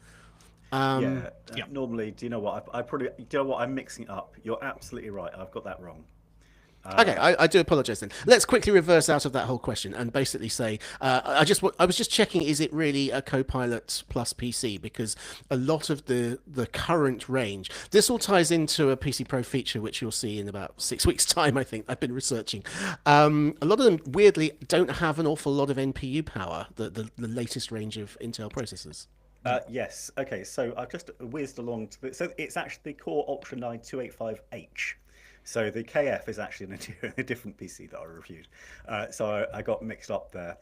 Yeah. Normally, do you know what? Do you know what? I'm mixing it up. You're absolutely right. I've got that wrong. Okay, I do apologise then. Let's quickly reverse out of that whole question and basically say, I was just checking, is it really a Copilot Plus PC? Because a lot of the current range, this all ties into a PC Pro feature, which you'll see in about 6 weeks' time, I think. I've been researching. A lot of them, weirdly, don't have an awful lot of NPU power, the latest range of Intel processors. Yes. Okay, so I've just whizzed along to so it's actually the Core Ultra 9 285H. So the KF is actually a different PC that I reviewed. So I got mixed up there.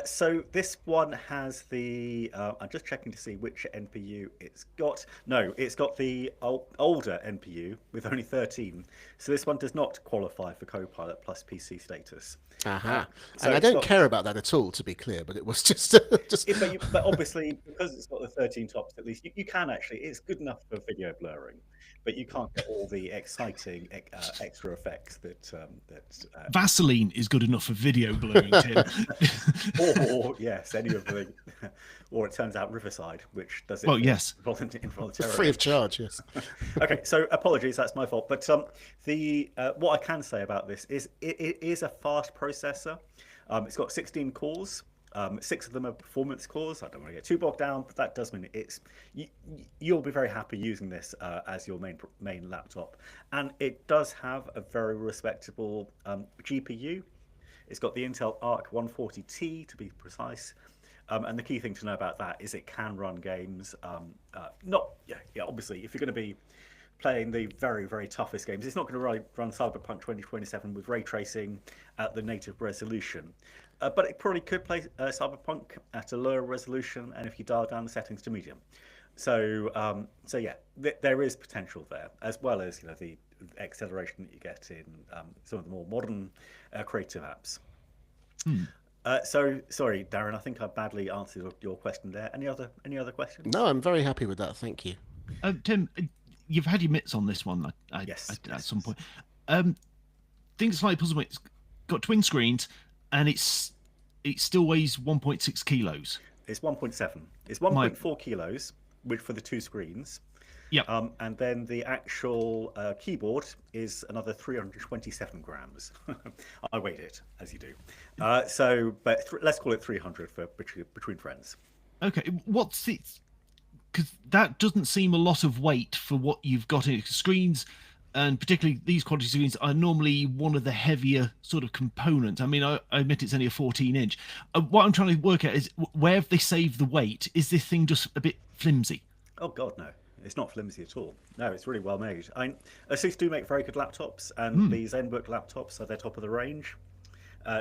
So this one has the, I'm just checking to see which NPU it's got. No, it's got the older NPU with only 13. So this one does not qualify for Copilot Plus PC status. So and I don't care about that at all, to be clear, but it was just... But obviously, because it's got the 13 tops, at least, you can actually, it's good enough for video blurring, but you can't get all the exciting extra effects that... Vaseline is good enough for video blurring, Tim. or yes, any of the... Or it turns out Riverside, which does it yes. involuntarily. Free of charge, yes. Okay, so apologies, that's my fault. But what I can say about this is it is a fast processor. It's got 16 cores. 6 of them are performance cores. I don't want to get too bogged down, but that does mean you'll be very happy using this as your main laptop. And it does have a very respectable GPU. It's got the Intel Arc 140T to be precise. And the key thing to know about that is it can run games. Obviously, if you're going to be playing the very, very toughest games, it's not going to run Cyberpunk 2027 with ray tracing at the native resolution. But it probably could play Cyberpunk at a lower resolution, and if you dial down the settings to medium. So there is potential there, as well as the acceleration that you get in some of the more modern creative apps. So sorry, Darren, I think I badly answered your question there. Any other questions? No, I'm very happy with that. Thank you. Tim, you've had your mitts on this one, yes, at some point. Things like puzzle, it's got twin screens, and it still weighs 1.6 kilos. It's 1.7. It's 1.4 kilos, which for the 2 screens. Yeah. And then the actual keyboard is another 327 grams. I weighed it, as you do. But let's call it 300 for between friends. Okay, what's it? Because that doesn't seem a lot of weight for what you've got in screens, and particularly these quality screens are normally one of the heavier sort of components. I mean, I admit it's only a 14-inch. What I'm trying to work out is where have they saved the weight? Is this thing just a bit flimsy? Oh God, no. It's not flimsy at all. No, it's really well made. Asus do make very good laptops, and the Zenbook laptops are their top of the range.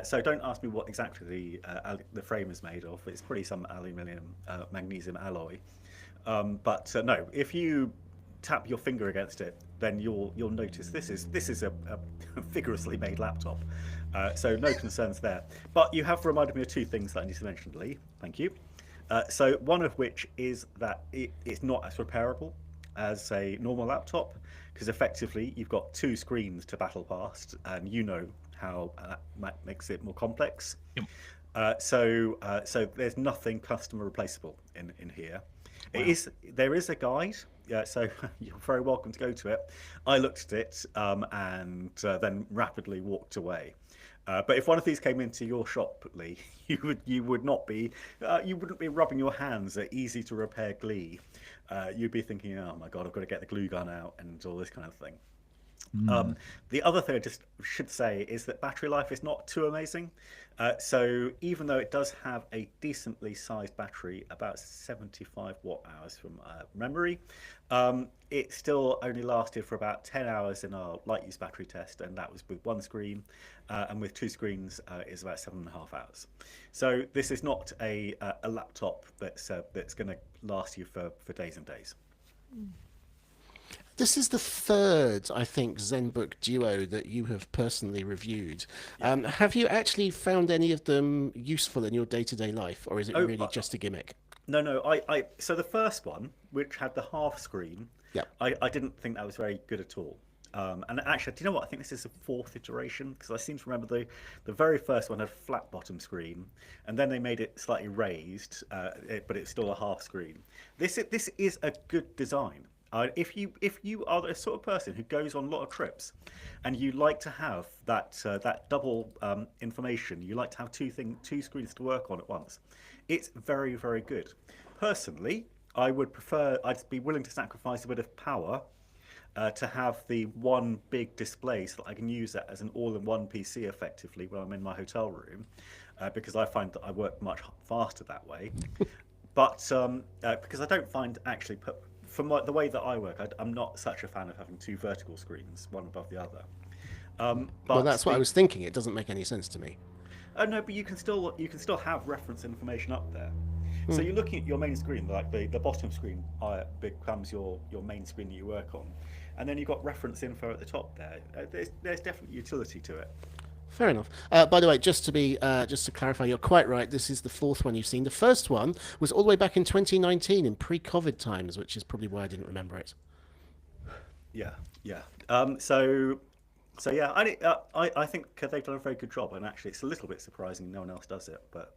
So don't ask me what exactly the frame is made of. It's probably some aluminium, magnesium alloy. But no, if you tap your finger against it, then you'll notice this is a vigorously made laptop. So no concerns there. But you have reminded me of 2 things that I need to mention, Lee. Thank you. So one of which is that it's not as repairable as a normal laptop, because effectively you've got 2 screens to battle past, and you know how that makes it more complex. Yep. So there's nothing customer replaceable in here. Wow. There is a guide. Yeah, so you're very welcome to go to it. I looked at it and then rapidly walked away. But if one of these came into your shop, Lee, you wouldn't be rubbing your hands at easy to repair glee. You'd be thinking, oh my god, I've got to get the glue gun out and all this kind of thing. The other thing I just should say is that battery life is not too amazing. So even though it does have a decently sized battery, about 75 watt hours from memory, it still only lasted for about 10 hours in our light use battery test, and that was with one screen, and with two screens is about 7.5 hours. So this is not a laptop that's going to last you for days and days. This is the third, I think, Zenbook Duo that you have personally reviewed. Have you actually found any of them useful in your day-to-day life, or is it really just a gimmick? No. So the first one, which had the half screen, I didn't think that was very good at all. And actually, do you know what? I think this is the fourth iteration, because I seem to remember the very first one had a flat bottom screen, and then they made it slightly raised, but it's still a half screen. This is a good design. If you are the sort of person who goes on a lot of trips, and you like to have that double information, you like to have two screens to work on at once, it's very, very good. Personally, I'd be willing to sacrifice a bit of power to have the one big display so that I can use that as an all-in-one PC effectively when I'm in my hotel room, because I find that I work much faster that way. But because I don't find actually from the way that I work, I'm not such a fan of having two vertical screens, one above the other. Well, that's what I was thinking. It doesn't make any sense to me. No, but you can still have reference information up there. So you're looking at your main screen, like the bottom screen becomes your main screen that you work on, and then you've got reference info at the top there. There's definitely utility to it. Fair enough. By the way, just to clarify, you're quite right. This is the fourth one you've seen. The first one was all the way back in 2019 in pre-COVID times, which is probably why I didn't remember it. Yeah. So yeah, I think they've done a very good job, and actually it's a little bit surprising no one else does it, but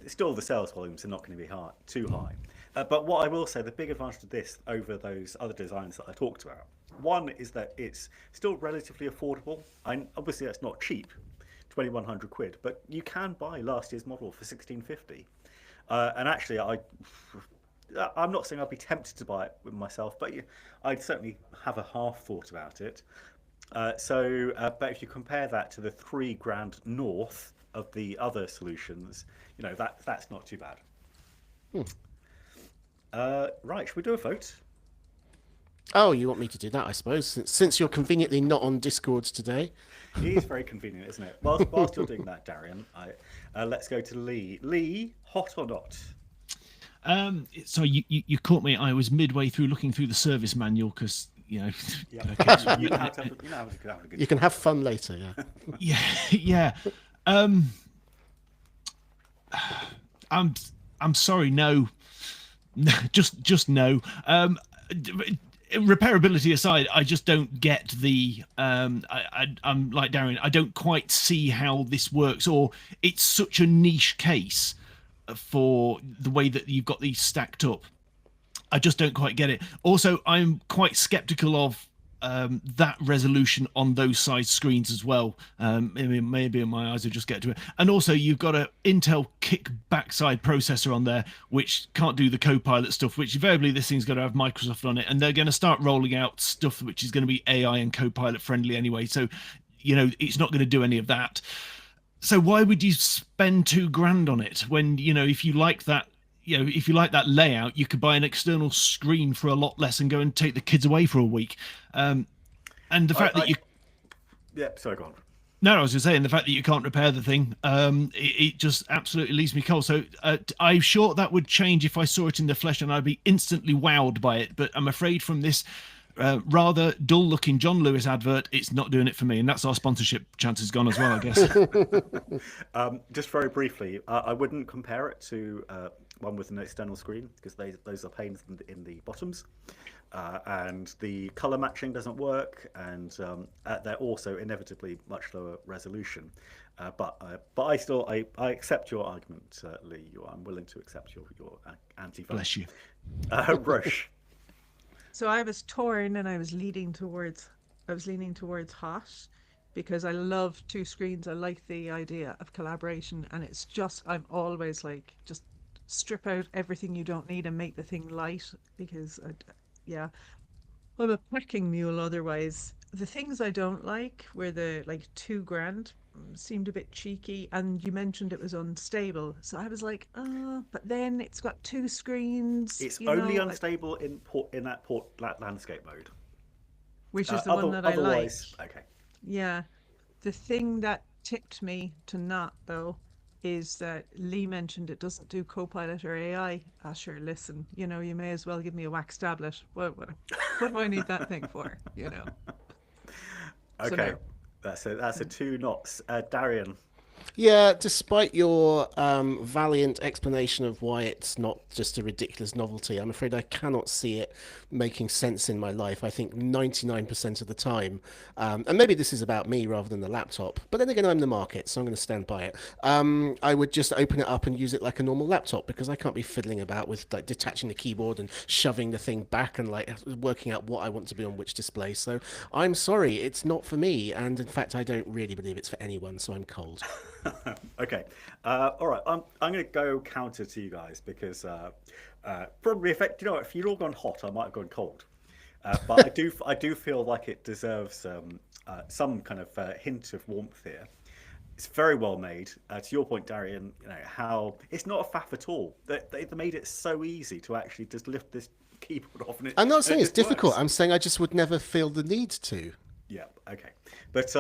still the sales volumes are not going to be too high. But what I will say, the big advantage of this over those other designs that I talked about, one is that it's still relatively affordable. Obviously that's not cheap, 2,100 quid, but you can buy last year's model for 1,650. And actually I'm not saying I'd be tempted to buy it with myself, but I'd certainly have a half thought about it. But if you compare that to the £3,000 north of the other solutions, that's not too bad. Right, should we do a vote? Oh, you want me to do that, I suppose, since you're conveniently not on Discord today. It is very convenient, isn't it? Whilst you're doing that, Darian, let's go to Lee. Lee, hot or not? So you caught me. I was midway through looking through the service manual because Yeah. You can have fun later. Yeah. Yeah. I'm sorry. No. Just no. Repairability aside, I just don't get the. I'm like Darren. I don't quite see how this works, or it's such a niche case for the way that you've got these stacked up. I just don't quite get it. Also, I'm quite skeptical of that resolution on those size screens as well. Maybe my eyes will just get to it. And also, you've got an Intel kick backside processor on there, which can't do the Copilot stuff, which invariably this thing's going to have Microsoft on it. And they're going to start rolling out stuff which is going to be AI and Copilot friendly anyway. So, it's not going to do any of that. So why would you spend $2,000 on it when, if you like that, if you like that layout, you could buy an external screen for a lot less and go and take the kids away for a week. And the fact that you... Yeah, sorry, go on. No, I was just saying the fact that you can't repair the thing, it just absolutely leaves me cold. So I'm sure that would change if I saw it in the flesh and I'd be instantly wowed by it. But I'm afraid from this rather dull-looking John Lewis advert, it's not doing it for me. And that's our sponsorship chances gone as well, I guess. Just very briefly, I wouldn't compare it to one with an external screen because those are pains in the bottoms. And the color matching doesn't work, and they're also inevitably much lower resolution. But I accept your argument, Lee. I'm willing to accept your anti-vote. Bless you. Roche. So I was torn, and I was leaning towards hot, because I love two screens. I like the idea of collaboration, and it's just, I'm always like, just strip out everything you don't need and make the thing light, because yeah, I'm a packing mule otherwise. The things I don't like were the like $2,000 seemed a bit cheeky, and you mentioned it was unstable. So I was like, but then it's got two screens. It's only unstable in that landscape mode, which is the one that I like. Okay. Yeah. The thing that tipped me to not, though, is that Lee mentioned it doesn't do Copilot or AI. Ah, sure, listen, you may as well give me a wax tablet. What do I need that thing for? Okay, so no. that's a 2 knots. Darian. Yeah, despite your valiant explanation of why it's not just a ridiculous novelty, I'm afraid I cannot see it making sense in my life. I think 99% of the time, and maybe this is about me rather than the laptop, but then again, I'm the market, so I'm going to stand by it. I would just open it up and use it like a normal laptop, because I can't be fiddling about with like detaching the keyboard and shoving the thing back and like working out what I want to be on which display. So I'm sorry, it's not for me, and in fact, I don't really believe it's for anyone, so I'm cold. Okay. All right. I'm going to go counter to you guys, because probably if you'd all gone hot, I might have gone cold. But I do feel like it deserves some kind of hint of warmth here. It's very well made. To your point, Darian, how it's not a faff at all. They made it so easy to actually just lift this keyboard off. I'm not saying it's difficult. I'm saying I just would never feel the need to. Yeah. Okay. But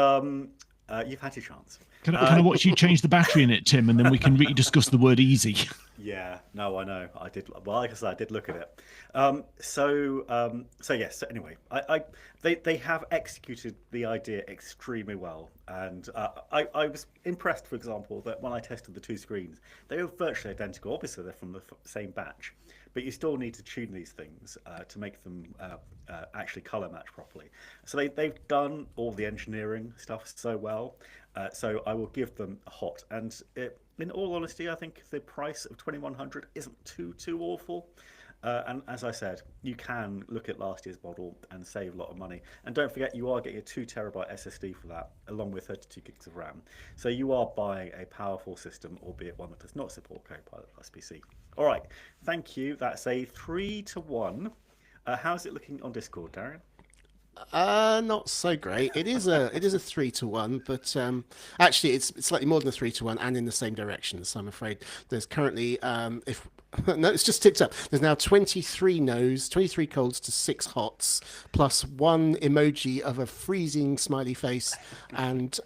you've had your chance. Can I watch you change the battery in it, Tim, and then we can really discuss the word easy? Yeah, no, I know. I did. Well, like I said, I did look at it. So yes. So anyway, they have executed the idea extremely well, and I was impressed, for example, that when I tested the two screens, they were virtually identical. Obviously, they're from the same batch, but you still need to tune these things to make them actually color match properly. So they've done all the engineering stuff so well. So I will give them a hot. And in all honesty, I think the price of 2,100 isn't too awful. And as I said, you can look at last year's model and save a lot of money. And don't forget, you are getting a 2TB SSD for that, along with 32 gigs of RAM. So you are buying a powerful system, albeit one that does not support Copilot Plus PC. All right, thank you. That's a 3-1. How's it looking on Discord, Darian? Not so great. It is a 3-1, but actually it's slightly more than a 3-1 and in the same direction. So I'm afraid there's currently no, it's just ticked up. There's now 23 no's, 23 colds to 6 hots, plus one emoji of a freezing smiley face and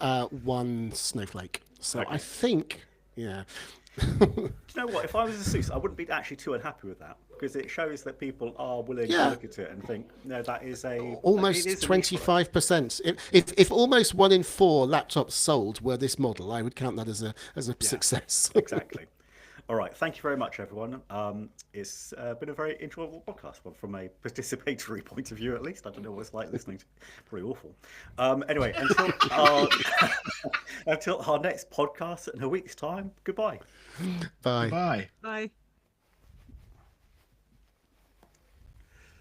one snowflake. So okay. I think, yeah. Do you know what? If I was a Seuss, I wouldn't be actually too unhappy with that, because it shows that people are willing to look at it and think, no, that is almost 25%. If almost 1 in 4 laptops sold were this model, I would count that as a success. Exactly. All right. Thank you very much, everyone. It's been a very enjoyable podcast, well, from a participatory point of view, at least. I don't know what it's like listening to. Pretty awful. Anyway, until our next podcast in a week's time, goodbye. Bye. Bye. Bye.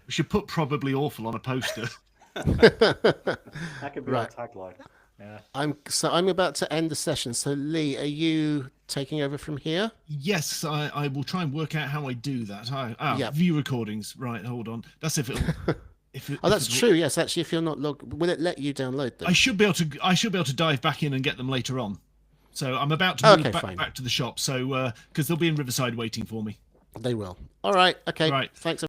We should put probably awful on a poster. That could be our tagline. Yeah. I'm about to end the session. So Lee, are you taking over from here? Yes, I will try and work out how I do that. View recordings. Right, hold on. That's if it'll. That's true. Yes, actually, if you're not logged, will it let you download them? I should be able to dive back in and get them later on. So I'm about to move back to the shop. So because they'll be in Riverside waiting for me. They will. All right. Okay. Right. Thanks.